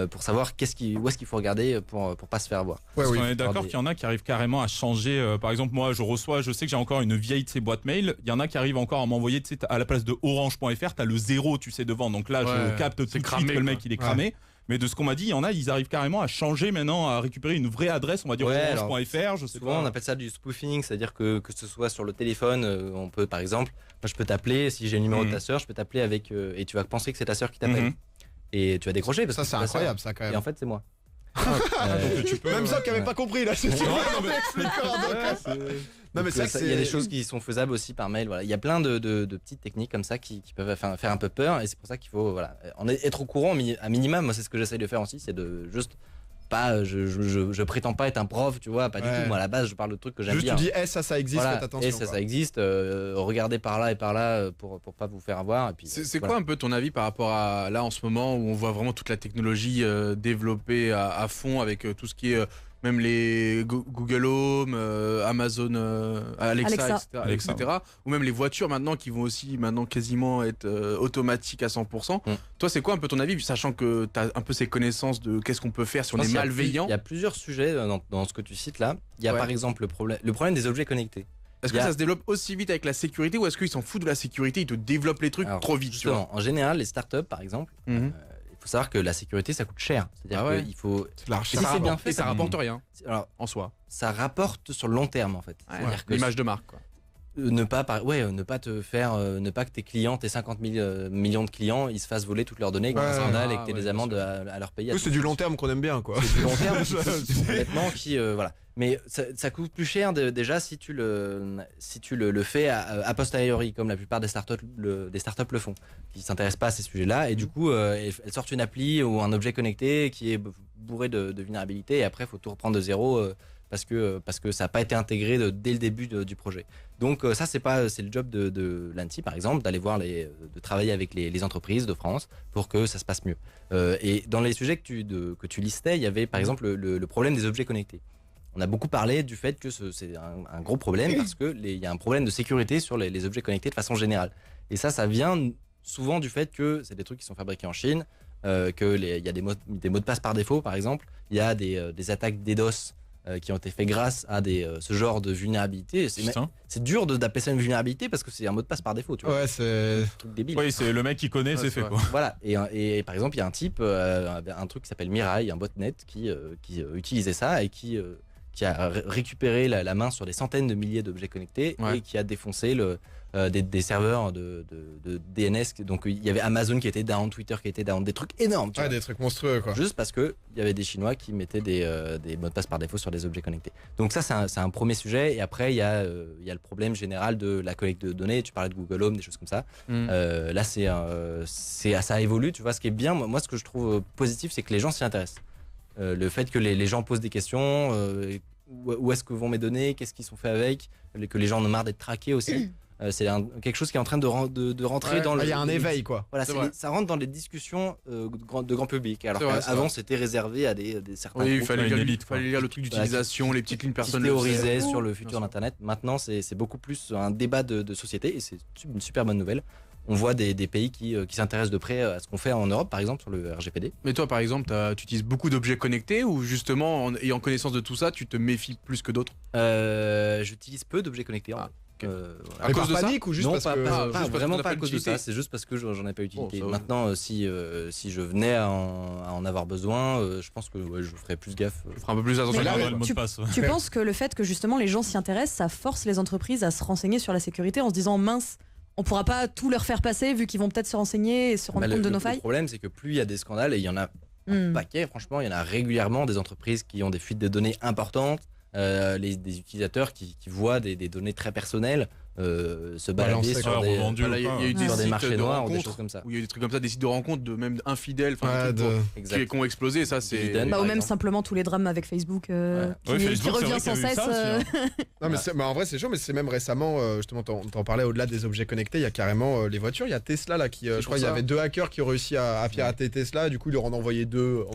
[SPEAKER 3] pour savoir où est-ce qu'il faut regarder pour pas se faire avoir.
[SPEAKER 2] Parce qu'on est d'accord qu'il y en a qui arrivent carrément à changer. Par exemple, moi, je sais que j'ai encore une vieille de ces boîtes mail. Il y en a qui arrivent encore à m'envoyer, tu sais, à la place de orange.fr, t'as le 0, tu sais, devant. Donc là, je capte tout de suite que le mec il est cramé. Mais de ce qu'on m'a dit, il y en a, ils arrivent carrément à changer maintenant, à récupérer une vraie adresse, on va dire orange.fr, je sais
[SPEAKER 3] souvent,
[SPEAKER 2] pas.
[SPEAKER 3] on appelle ça du spoofing, c'est-à-dire que ce soit sur le téléphone, on peut par exemple, moi je peux t'appeler, si j'ai le numéro de ta sœur, je peux t'appeler avec, et tu vas penser que c'est ta sœur qui t'appelle. Et tu vas décrocher parce
[SPEAKER 1] ça
[SPEAKER 3] que
[SPEAKER 1] c'est incroyable ça quand même.
[SPEAKER 3] Et en fait c'est moi.
[SPEAKER 1] Donc, tu peux, même ça qui avait pas compris là, c'est
[SPEAKER 3] Non, mais c'est il y a des choses qui sont faisables aussi par mail. Voilà. Il y a plein de petites techniques comme ça qui peuvent faire un peu peur, et c'est pour ça qu'il faut être au courant à minimum. Moi, c'est ce que j'essaye de faire aussi, c'est de juste pas. Je prétends pas être un prof, tu vois, pas du tout. Moi, à la base, je parle de trucs que j'aime bien.
[SPEAKER 1] Juste tu dis, ça existe, faites attention.
[SPEAKER 3] Ça existe. Regardez par là et par là pour pas vous faire avoir. Et puis.
[SPEAKER 4] C'est quoi un peu ton avis par rapport à là en ce moment où on voit vraiment toute la technologie développée à fond avec tout ce qui est même les Google Home, Amazon, Alexa. etc. Ou même les voitures maintenant qui vont aussi maintenant quasiment être automatiques à 100%. Toi, c'est quoi un peu ton avis, sachant que tu as un peu ces connaissances de qu'est-ce qu'on peut faire si on est malveillant?
[SPEAKER 3] Il y a plusieurs sujets dans ce que tu cites là. Il y a par exemple le problème des objets connectés.
[SPEAKER 4] Est-ce que ça se développe aussi vite avec la sécurité, ou est-ce qu'ils s'en foutent de la sécurité, ils te développent les trucs trop vite?
[SPEAKER 3] Justement, en général, les startups par exemple, il faut savoir que la sécurité ça coûte cher. C'est-à-dire qu'il faut.
[SPEAKER 4] Si c'est bien fait, ça rapporte rien. Alors, en soi.
[SPEAKER 3] Ça rapporte sur le long terme en fait.
[SPEAKER 4] C'est-à-dire que l'image de marque quoi.
[SPEAKER 3] Ne pas que tes clients, tes 50 millions de clients, ils se fassent voler toutes leurs données avec un scandale et que tu aies des amendes à leur payer.
[SPEAKER 1] C'est du long terme qu'on aime bien quoi.
[SPEAKER 3] C'est du long terme complètement qui voilà. Mais ça coûte plus cher déjà si tu le fais a posteriori, comme la plupart des startups le font, qui s'intéressent pas à ces sujets-là, et du coup elles sortent une appli ou un objet connecté qui est bourré de vulnérabilités, et après il faut tout reprendre de zéro parce que ça n'a pas été intégré dès le début du projet. Donc ça c'est le job de l'ANSSI par exemple, d'aller voir de travailler avec les entreprises de France pour que ça se passe mieux. Et dans les sujets que tu listais, il y avait par exemple le problème des objets connectés. On a beaucoup parlé du fait que c'est un gros problème parce qu'il y a un problème de sécurité sur les objets connectés de façon générale. Et ça vient souvent du fait que c'est des trucs qui sont fabriqués en Chine, qu'il y a des mots de passe par défaut par exemple, il y a des attaques DDoS qui ont été faites grâce à ce genre de vulnérabilité. C'est dur d'appeler ça une vulnérabilité parce que c'est un mot de passe par défaut. Tu vois.
[SPEAKER 1] Ouais, c'est
[SPEAKER 3] un truc débile.
[SPEAKER 2] Oui, c'est le mec qui connaît, c'est fait quoi.
[SPEAKER 3] Voilà. Et par exemple, il y a un type, un truc qui s'appelle Mirai, un botnet qui utilisait ça et qui a récupéré la main sur des centaines de milliers d'objets connectés et qui a défoncé des serveurs de DNS. Donc il y avait Amazon qui était down, Twitter qui était down, des trucs énormes. Tu vois.
[SPEAKER 1] Des trucs monstrueux quoi.
[SPEAKER 3] Juste parce que il y avait des Chinois qui mettaient des mots de passe par défaut sur des objets connectés. Donc ça c'est un premier sujet. Et après il y a le problème général de la collecte de données. Tu parlais de Google Home, des choses comme ça. Là ça évolue. Tu vois, ce qui est bien, moi ce que je trouve positif, c'est que les gens s'y intéressent. Le fait que les gens posent des questions, où est-ce que vont mes données, qu'est-ce qu'ils sont faits avec, que les gens en ont marre d'être traqués aussi. C'est quelque chose qui est en train de rentrer dans le.
[SPEAKER 1] Il y a un éveil quoi.
[SPEAKER 3] Voilà, ça rentre dans les discussions de grand public. Alors qu'avant c'était réservé à certains.
[SPEAKER 4] Oui, il
[SPEAKER 3] groupes.
[SPEAKER 4] fallait lire le truc d'utilisation, les petites lignes personnelles.
[SPEAKER 3] Théorisait sur le futur d'Internet. Maintenant c'est beaucoup plus un débat de société, et c'est une super bonne nouvelle. On voit des pays qui s'intéressent de près à ce qu'on fait en Europe, par exemple, sur le RGPD.
[SPEAKER 4] Mais toi, par exemple, tu utilises beaucoup d'objets connectés, ou justement, en ayant connaissance de tout ça, tu te méfies plus que d'autres?
[SPEAKER 3] J'utilise peu d'objets connectés.
[SPEAKER 4] À
[SPEAKER 1] Mais
[SPEAKER 4] cause
[SPEAKER 1] par
[SPEAKER 4] de ça
[SPEAKER 1] panique ou juste
[SPEAKER 3] non,
[SPEAKER 1] parce que.
[SPEAKER 4] juste parce que
[SPEAKER 3] vraiment
[SPEAKER 4] t'en as
[SPEAKER 3] pas
[SPEAKER 4] pas
[SPEAKER 3] à cause de
[SPEAKER 4] d'utilité.
[SPEAKER 3] ça, c'est juste parce que j'en ai pas utilité.
[SPEAKER 4] Bon, ça va.
[SPEAKER 3] Maintenant, si je venais à en avoir besoin, je pense que je ferais plus gaffe.
[SPEAKER 4] Je ferai un peu plus attention.
[SPEAKER 6] Mais
[SPEAKER 2] Regarde
[SPEAKER 6] là,
[SPEAKER 2] le mot de passe.
[SPEAKER 6] Tu penses que le fait que justement les gens s'y intéressent, ça force les entreprises à se renseigner sur la sécurité en se disant mince, on pourra pas tout leur faire passer vu qu'ils vont peut-être se renseigner et se rendre
[SPEAKER 3] Bah,
[SPEAKER 6] compte de nos
[SPEAKER 3] le
[SPEAKER 6] failles.
[SPEAKER 3] problème, c'est que plus il y a des scandales, et il y en a
[SPEAKER 6] Hmm.
[SPEAKER 3] paquet, franchement, il y en a régulièrement des entreprises qui ont des fuites de données importantes, des utilisateurs qui voient des données très personnelles se balader
[SPEAKER 1] Balancer,
[SPEAKER 3] sur
[SPEAKER 2] quoi,
[SPEAKER 3] des,
[SPEAKER 2] revendues.
[SPEAKER 4] Voilà, il y a eu des
[SPEAKER 3] sur des
[SPEAKER 4] sites
[SPEAKER 3] marchés
[SPEAKER 4] de
[SPEAKER 3] noirs ou des
[SPEAKER 4] rencontres
[SPEAKER 3] choses comme ça.
[SPEAKER 4] où il y a eu des trucs comme ça, des sites de rencontres de même infidèles, enfin,
[SPEAKER 1] Ouais,
[SPEAKER 4] des trucs
[SPEAKER 3] Exact.
[SPEAKER 4] qui ont explosé. Ça, c'est.
[SPEAKER 3] Dividende.
[SPEAKER 6] Bah, ou
[SPEAKER 3] par
[SPEAKER 6] même
[SPEAKER 3] exemple.
[SPEAKER 6] simplement tous les drames avec Facebook
[SPEAKER 2] Ouais,
[SPEAKER 6] qui
[SPEAKER 2] Facebook, c'est
[SPEAKER 6] revient
[SPEAKER 2] vrai
[SPEAKER 6] sans
[SPEAKER 2] qu'il y a eu
[SPEAKER 6] cesse.
[SPEAKER 2] ça aussi, hein.
[SPEAKER 1] Non, mais, mais en vrai, c'est chaud, mais c'est même récemment, justement, t'en parlais au-delà des objets connectés, il y a carrément les voitures. Il y a Tesla, là, qui, je crois, il y avait 2 hackers qui ont réussi à pirater Tesla, du coup, ils leur en ont envoyé 2.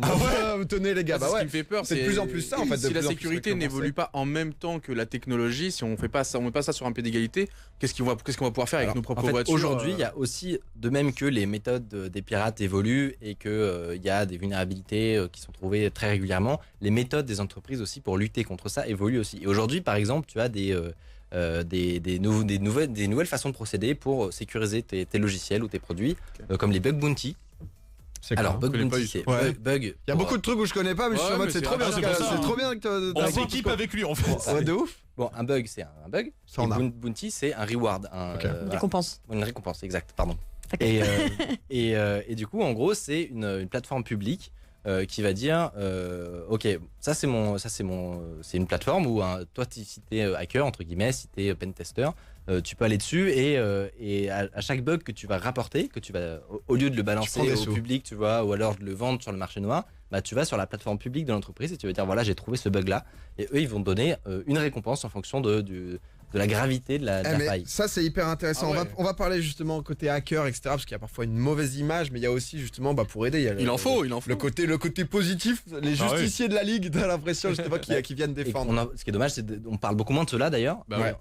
[SPEAKER 1] Tenez, les gars,
[SPEAKER 4] C'est
[SPEAKER 1] bah
[SPEAKER 4] ce
[SPEAKER 1] ouais.
[SPEAKER 4] qui me fait peur.
[SPEAKER 1] C'est de plus en plus ça, en fait, de
[SPEAKER 4] Si
[SPEAKER 1] plus
[SPEAKER 4] la
[SPEAKER 1] en plus
[SPEAKER 4] sécurité
[SPEAKER 1] récurrencé.
[SPEAKER 4] n'évolue pas en même temps que la technologie, si on fait pas ça, on met pas ça sur un pied d'égalité, qu'est-ce qu'on va pouvoir faire avec
[SPEAKER 1] Alors,
[SPEAKER 4] nos propres
[SPEAKER 3] En fait,
[SPEAKER 4] voitures
[SPEAKER 3] aujourd'hui, il y a aussi, de même que les méthodes des pirates évoluent et qu'il y a des vulnérabilités qui sont trouvées très régulièrement, les méthodes des entreprises aussi pour lutter contre ça évoluent aussi. Et aujourd'hui, par exemple, tu as des nouvelles façons de procéder pour sécuriser tes logiciels ou tes produits, comme les bug bounty.
[SPEAKER 1] C'est
[SPEAKER 3] Alors,
[SPEAKER 1] quoi
[SPEAKER 3] bug
[SPEAKER 4] connais pas
[SPEAKER 3] bounty,
[SPEAKER 4] du
[SPEAKER 3] c'est
[SPEAKER 1] tout. Ouais.
[SPEAKER 3] bug.
[SPEAKER 1] Il y a beaucoup de trucs où je connais pas, mais je suis
[SPEAKER 4] Ouais,
[SPEAKER 1] en mode
[SPEAKER 4] mais
[SPEAKER 1] c'est
[SPEAKER 4] c'est
[SPEAKER 1] trop bien,
[SPEAKER 2] ah, c'est pour ça,
[SPEAKER 1] c'est
[SPEAKER 2] hein.
[SPEAKER 1] trop bien que
[SPEAKER 2] On s'équipe avec lui en fait.
[SPEAKER 1] Ouais, de ouf.
[SPEAKER 3] Bon, un bug, c'est un bug.
[SPEAKER 1] Ça
[SPEAKER 3] Et
[SPEAKER 1] en a.
[SPEAKER 3] bounty, c'est un reward.
[SPEAKER 1] Ok.
[SPEAKER 3] Voilà.
[SPEAKER 6] Récompense.
[SPEAKER 3] Une récompense, exact, pardon.
[SPEAKER 6] Ok.
[SPEAKER 3] Et du coup, en gros, c'est une plateforme publique qui va dire ok, c'est une plateforme où toi, si t'es hacker, entre guillemets, si t'es pentester, tu peux aller dessus et à chaque bug que tu vas rapporter, que tu vas, au lieu de le
[SPEAKER 1] prends
[SPEAKER 3] balancer
[SPEAKER 1] des
[SPEAKER 3] au
[SPEAKER 1] sous.
[SPEAKER 3] public, tu vois, ou alors de le vendre sur le marché noir, bah, tu vas sur la plateforme publique de l'entreprise et tu vas dire voilà, j'ai trouvé ce bug là. Et eux, ils vont te donner une récompense en fonction de la gravité de la
[SPEAKER 1] Mais
[SPEAKER 3] faille.
[SPEAKER 1] ça c'est hyper intéressant.
[SPEAKER 4] Ah ouais.
[SPEAKER 1] On va parler justement côté hacker, etc. Parce qu'il y a parfois une mauvaise image, mais il y a aussi justement pour aider.
[SPEAKER 4] Il en faut.
[SPEAKER 1] Le côté positif, les
[SPEAKER 2] Ah ouais.
[SPEAKER 1] justiciers de la ligue, t'as l'impression justement qui viennent
[SPEAKER 3] Et
[SPEAKER 1] défendre.
[SPEAKER 3] ce qui est dommage, c'est on parle beaucoup moins de cela d'ailleurs.
[SPEAKER 4] Bah ouais.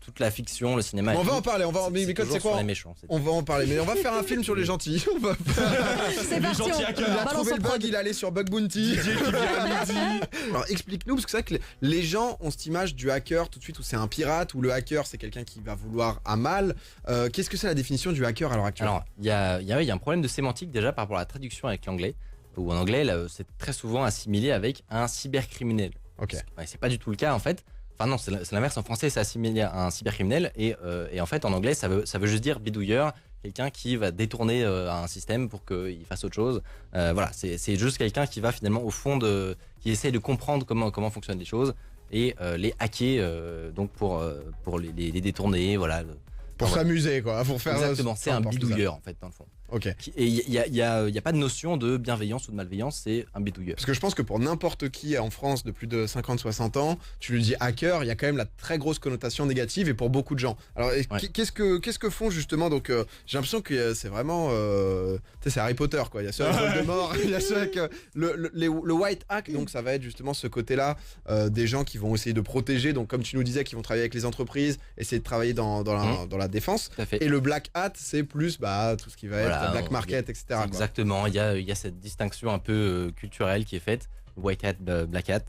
[SPEAKER 3] Toute la fiction, le cinéma.
[SPEAKER 1] On
[SPEAKER 3] et
[SPEAKER 1] va
[SPEAKER 3] tout,
[SPEAKER 1] en parler. Mais
[SPEAKER 3] c'est
[SPEAKER 1] Code,
[SPEAKER 3] toujours
[SPEAKER 1] c'est quoi
[SPEAKER 3] sur les méchants.
[SPEAKER 1] On va en parler, mais on va faire un film sur les gentils. On va
[SPEAKER 6] C'est parti,
[SPEAKER 2] gentils
[SPEAKER 6] on
[SPEAKER 2] hackers.
[SPEAKER 1] Il a
[SPEAKER 6] balance
[SPEAKER 1] trouvé
[SPEAKER 6] en
[SPEAKER 1] le
[SPEAKER 6] prod.
[SPEAKER 1] bug, il est allé sur Bug Bounty. Alors explique-nous, parce que c'est vrai que les gens ont cette image du hacker tout de suite où c'est un pirate, ou le hacker c'est quelqu'un qui va vouloir à mal. Qu'est-ce que c'est la définition du hacker à l'heure actuelle?
[SPEAKER 3] Alors, il y a un problème de sémantique déjà par rapport à la traduction avec l'anglais. Où en anglais, là, c'est très souvent assimilé avec un cybercriminel.
[SPEAKER 1] Ok.
[SPEAKER 3] Ouais, c'est pas du tout le cas en fait. Enfin non, c'est l'inverse. En français, c'est assimilé à un cybercriminel et en fait en anglais, ça veut juste dire bidouilleur, quelqu'un qui va détourner un système pour qu'il fasse autre chose. Voilà, c'est juste quelqu'un qui va finalement au fond qui essaie de comprendre comment fonctionnent les choses et les hacker donc pour les détourner. Voilà.
[SPEAKER 1] Pour
[SPEAKER 3] Enfin,
[SPEAKER 1] s'amuser quoi, pour faire.
[SPEAKER 3] Exactement, c'est un
[SPEAKER 1] n'importe quoi.
[SPEAKER 3] bidouilleur en fait dans le fond.
[SPEAKER 1] Ok.
[SPEAKER 3] Et il y a pas de notion de bienveillance ou de malveillance, c'est un bidouilleur.
[SPEAKER 1] Parce que je pense que pour n'importe qui en France de plus de 50-60 ans, tu lui dis hacker, il y a quand même la très grosse connotation négative et pour beaucoup de gens. Alors
[SPEAKER 3] Ouais.
[SPEAKER 1] qu'est-ce que font justement donc j'ai l'impression que c'est vraiment tu sais c'est Harry Potter quoi, il y a ceux avec Voldemort, il y a ceux avec le white hack, donc ça va être justement ce côté-là des gens qui vont essayer de protéger, donc comme tu nous disais qui vont travailler avec les entreprises, essayer de travailler dans la défense.
[SPEAKER 3] Tout à fait.
[SPEAKER 1] Et le black hat, c'est plus tout ce qui va
[SPEAKER 3] Voilà,
[SPEAKER 1] être black market, etc. quoi.
[SPEAKER 3] Exactement, il y a cette distinction un peu culturelle qui est faite, white hat, black hat.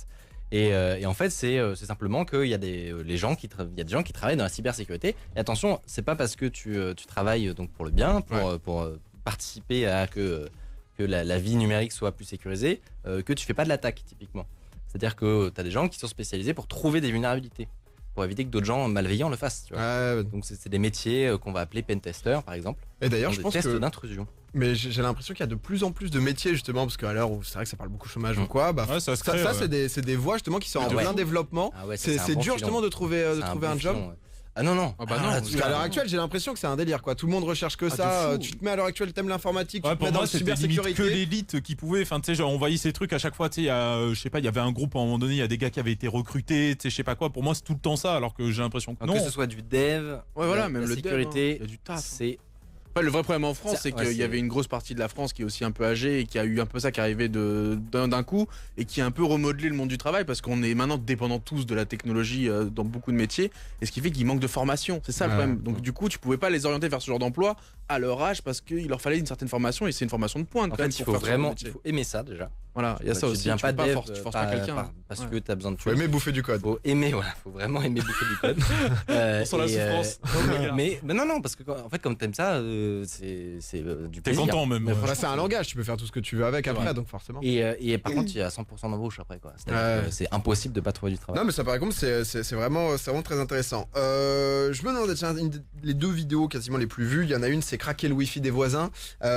[SPEAKER 3] Et en fait, c'est simplement qu'il y a des gens qui travaillent dans la cybersécurité. Et attention, c'est pas parce que tu travailles donc pour le bien, pour participer à que la vie numérique soit plus sécurisée, que tu fais pas de l'attaque typiquement. C'est-à-dire que tu as des gens qui sont spécialisés pour trouver des vulnérabilités, pour éviter que d'autres gens malveillants le fassent. Tu vois.
[SPEAKER 1] Ouais,
[SPEAKER 3] Donc c'est des métiers qu'on va appeler pentester par exemple.
[SPEAKER 1] et d'ailleurs
[SPEAKER 3] Dans
[SPEAKER 1] je
[SPEAKER 3] des
[SPEAKER 1] pense
[SPEAKER 3] tests
[SPEAKER 1] que
[SPEAKER 3] d'intrusion.
[SPEAKER 1] mais j'ai l'impression qu'il y a de plus en plus de métiers justement parce qu'à l'heure où c'est vrai que ça parle beaucoup chômage ou quoi, bah
[SPEAKER 2] Ouais, ça se crée, ouais.
[SPEAKER 1] c'est des voies justement qui sont en
[SPEAKER 3] Ouais.
[SPEAKER 1] plein développement.
[SPEAKER 3] Ah ouais, ça,
[SPEAKER 1] C'est
[SPEAKER 3] un bon
[SPEAKER 1] dur
[SPEAKER 3] filon.
[SPEAKER 1] justement de trouver
[SPEAKER 3] C'est
[SPEAKER 1] un
[SPEAKER 3] bon
[SPEAKER 1] job.
[SPEAKER 3] filon, ouais. Ah non, non.
[SPEAKER 4] Ah bah non,
[SPEAKER 1] Parce qu'à l'heure actuelle, j'ai l'impression que c'est un délire quoi. Tout le monde recherche que
[SPEAKER 4] Ah,
[SPEAKER 1] ça.
[SPEAKER 4] de fou.
[SPEAKER 1] Tu te mets à l'heure actuelle, t'aimes l'informatique,
[SPEAKER 2] Ouais,
[SPEAKER 1] tu te
[SPEAKER 2] pour
[SPEAKER 1] mets dans
[SPEAKER 2] moi,
[SPEAKER 1] la
[SPEAKER 2] c'était limite que
[SPEAKER 1] cybersécurité.
[SPEAKER 2] l'élite qui pouvait. Enfin, tu sais, genre, on voyait ces trucs à chaque fois. Tu sais, je sais pas, il y avait un groupe à un moment donné, il y a des gars qui avaient été recrutés, tu sais, je sais pas quoi. Pour moi, c'est tout le temps ça, alors que j'ai l'impression que
[SPEAKER 3] Donc,
[SPEAKER 2] non.
[SPEAKER 3] que ce soit du dev,
[SPEAKER 4] Ouais, voilà,
[SPEAKER 3] la
[SPEAKER 4] même le dev, hein.
[SPEAKER 3] sécurité,
[SPEAKER 4] Il y a du taf, hein.
[SPEAKER 3] c'est
[SPEAKER 4] Enfin, le vrai problème en France,
[SPEAKER 3] Ça,
[SPEAKER 4] c'est
[SPEAKER 3] ouais,
[SPEAKER 4] qu'il y
[SPEAKER 3] c'est-
[SPEAKER 4] avait une grosse partie de la France qui est aussi un peu âgée et qui a eu un peu ça qui est arrivé d'un coup et qui a un peu remodelé le monde du travail parce qu'on est maintenant dépendants tous de la technologie dans beaucoup de métiers et ce qui fait qu'il manque de formation. C'est ça le
[SPEAKER 1] Ouais.
[SPEAKER 4] problème. Donc du coup, tu pouvais pas les orienter vers ce genre d'emploi à leur âge parce qu'il leur fallait une certaine formation et c'est une formation de pointe
[SPEAKER 3] En
[SPEAKER 4] quand même
[SPEAKER 3] fait, il
[SPEAKER 4] pour
[SPEAKER 3] faut
[SPEAKER 4] faire ce genre de
[SPEAKER 3] vraiment
[SPEAKER 4] métier.
[SPEAKER 3] il faut aimer ça déjà.
[SPEAKER 4] Voilà, il y a ça
[SPEAKER 3] Tu
[SPEAKER 4] aussi.
[SPEAKER 3] deviens
[SPEAKER 4] Tu
[SPEAKER 3] pas
[SPEAKER 4] peux pas
[SPEAKER 3] dev
[SPEAKER 4] tu forces pas quelqu'un.
[SPEAKER 3] parce
[SPEAKER 4] Ouais.
[SPEAKER 3] que t'as besoin de
[SPEAKER 1] Faut
[SPEAKER 3] thunes.
[SPEAKER 1] aimer bouffer du code.
[SPEAKER 3] Faut aimer, voilà, faut vraiment aimer bouffer du code.
[SPEAKER 2] On sent la
[SPEAKER 3] et,
[SPEAKER 2] souffrance.
[SPEAKER 3] mais non, parce que en fait, comme t'aimes ça, c'est du
[SPEAKER 2] T'es
[SPEAKER 3] plaisir.
[SPEAKER 2] content même.
[SPEAKER 3] Mais
[SPEAKER 2] ouais.
[SPEAKER 1] Bah, c'est un langage, tu peux faire tout ce que tu veux avec
[SPEAKER 2] C'est
[SPEAKER 1] après,
[SPEAKER 2] vrai.
[SPEAKER 1] donc forcément.
[SPEAKER 3] Et par contre, il y a 100% d'embauche après, quoi. C'est-à-dire que c'est impossible de pas trouver du travail.
[SPEAKER 1] Non mais ça paraît comme c'est vraiment très intéressant. Je me demandais tiens, les deux vidéos quasiment les plus vues, il y en a une c'est craquer le wifi des voisins,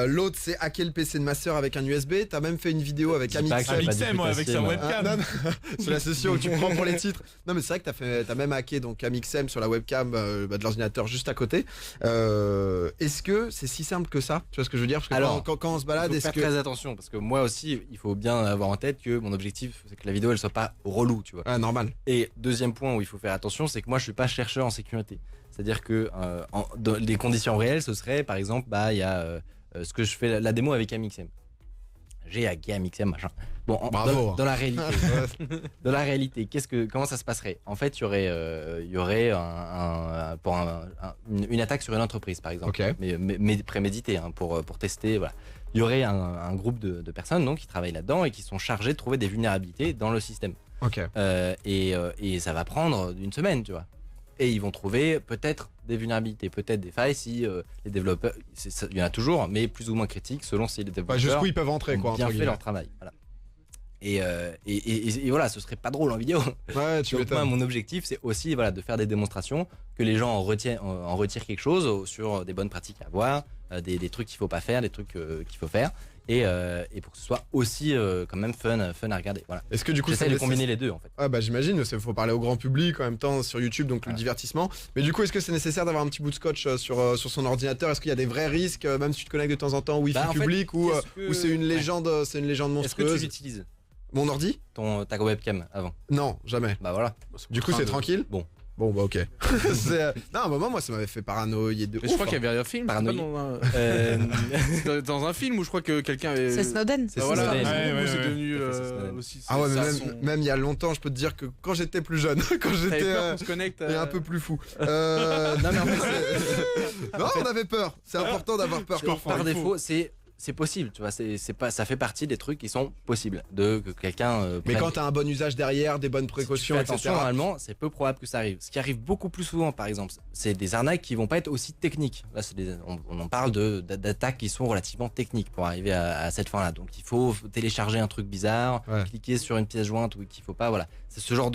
[SPEAKER 1] l'autre c'est hacker le PC de ma sœur avec un USB. T'as même fait une vidéo avec
[SPEAKER 3] Dis pas
[SPEAKER 1] Amixem.
[SPEAKER 3] que c'est pas
[SPEAKER 2] Amixem, ouais, avec sa
[SPEAKER 3] facile,
[SPEAKER 2] webcam.
[SPEAKER 1] Ah, non, non, sur la session où tu prends pour les titres. Non mais c'est vrai que t'as même hacké donc Amixem sur la webcam de l'ordinateur juste à côté. Est-ce que c'est si simple que ça? Tu vois ce que je veux dire? Parce que
[SPEAKER 3] Alors,
[SPEAKER 1] quand on se balade,
[SPEAKER 3] Il faut
[SPEAKER 1] est-ce
[SPEAKER 3] faire
[SPEAKER 1] que
[SPEAKER 3] très attention parce que moi aussi, il faut bien avoir en tête que mon objectif, c'est que la vidéo elle soit pas relou, tu vois.
[SPEAKER 1] ah normal.
[SPEAKER 3] Et deuxième point où il faut faire attention, c'est que moi je suis pas chercheur en sécurité. C'est-à-dire que dans les conditions réelles, ce serait par exemple, il y a ce que je fais la démo avec Amixem. J'ai hacké Amixem, machin. Bon,
[SPEAKER 1] Bravo.
[SPEAKER 3] dans la réalité, dans la réalité, comment ça se passerait? En fait, il y aurait une attaque sur une entreprise, par exemple,
[SPEAKER 1] Ok.
[SPEAKER 3] mais prémédité pour tester. Voilà. Il y aurait un groupe de personnes donc qui travaillent là-dedans et qui sont chargés de trouver des vulnérabilités dans le système.
[SPEAKER 1] Ok.
[SPEAKER 3] Et ça va prendre une semaine, tu vois. Et ils vont trouver peut-être des vulnérabilités, peut-être des failles si les développeurs, il y en a toujours, mais plus ou moins critiques selon si les
[SPEAKER 1] Bah,
[SPEAKER 3] développeurs
[SPEAKER 1] jusqu'où ils peuvent entrer quoi.
[SPEAKER 3] ont bien
[SPEAKER 1] entre
[SPEAKER 3] fait
[SPEAKER 1] guillemets.
[SPEAKER 3] leur travail. Voilà. Et voilà, ce serait pas drôle en vidéo.
[SPEAKER 1] Ouais, tu
[SPEAKER 3] Donc moi,
[SPEAKER 1] m'étonnes.
[SPEAKER 3] mon objectif, c'est aussi voilà, de faire des démonstrations, que les gens en retirent quelque chose sur des bonnes pratiques à avoir, des trucs qu'il faut pas faire, des trucs qu'il faut faire, et pour que ce soit aussi quand même fun à regarder. Voilà.
[SPEAKER 1] Est-ce que du coup
[SPEAKER 3] J'essaie
[SPEAKER 1] c'est
[SPEAKER 3] de combiner les deux en fait.
[SPEAKER 1] Ah bah j'imagine, il faut parler au grand public en même temps sur YouTube, donc le
[SPEAKER 3] Voilà.
[SPEAKER 1] divertissement. Mais du coup, est-ce que c'est nécessaire d'avoir un petit bout de scotch sur son ordinateur? Est-ce qu'il y a des vrais risques, même si tu te connectes de temps en temps au Wi-Fi
[SPEAKER 3] Bah, en fait,
[SPEAKER 1] public ou c'est une
[SPEAKER 3] Ouais.
[SPEAKER 1] légende, c'est une légende
[SPEAKER 3] Est-ce que tu
[SPEAKER 1] monstrueuse?
[SPEAKER 3] l'utilises
[SPEAKER 1] Mon ordi?
[SPEAKER 3] ta webcam avant?
[SPEAKER 1] Non, jamais.
[SPEAKER 3] Bah voilà.
[SPEAKER 1] Du coup, c'est tranquille?
[SPEAKER 3] Bon.
[SPEAKER 1] Bon bah ok. Non, à un moment, moi, ça m'avait fait paranoïer de
[SPEAKER 4] Mais
[SPEAKER 1] ouf.
[SPEAKER 4] je crois qu'il y avait un film.
[SPEAKER 3] Paranoïa.
[SPEAKER 4] Dans un film où je crois que quelqu'un avait.
[SPEAKER 6] C'est Snowden.
[SPEAKER 3] C'est
[SPEAKER 4] Bah voilà,
[SPEAKER 3] Snowden.
[SPEAKER 2] Ouais, ouais,
[SPEAKER 4] c'est
[SPEAKER 2] ouais.
[SPEAKER 4] devenu
[SPEAKER 3] Tout à fait, c'est Snowden.
[SPEAKER 4] aussi.
[SPEAKER 1] Ah ouais, mais
[SPEAKER 4] ça,
[SPEAKER 1] même,
[SPEAKER 4] son-
[SPEAKER 1] même il y a longtemps, je peux te dire que quand j'étais plus jeune, quand
[SPEAKER 4] T'avais
[SPEAKER 1] j'étais
[SPEAKER 4] peur qu'on se connecte.
[SPEAKER 1] et un peu plus fou.
[SPEAKER 3] Non, mais en fait,
[SPEAKER 1] Non, on avait peur. C'est important d'avoir peur parfois.
[SPEAKER 3] par défaut, c'est possible, tu vois. C'est pas, ça fait partie des trucs qui sont possibles que quelqu'un.
[SPEAKER 1] Mais
[SPEAKER 3] prenne.
[SPEAKER 1] quand t'as un bon usage derrière, des bonnes
[SPEAKER 3] Si tu
[SPEAKER 1] précautions,
[SPEAKER 3] fais
[SPEAKER 1] etc.
[SPEAKER 3] attention, normalement, c'est peu probable que ça arrive. Ce qui arrive beaucoup plus souvent, par exemple, c'est des arnaques qui vont pas être aussi techniques. Là, on en parle d'attaques qui sont relativement techniques pour arriver à cette fin-là. Donc, il faut télécharger un truc bizarre,
[SPEAKER 1] Ouais.
[SPEAKER 3] cliquer sur une pièce jointe ou qu'il faut pas. Voilà, c'est ce genre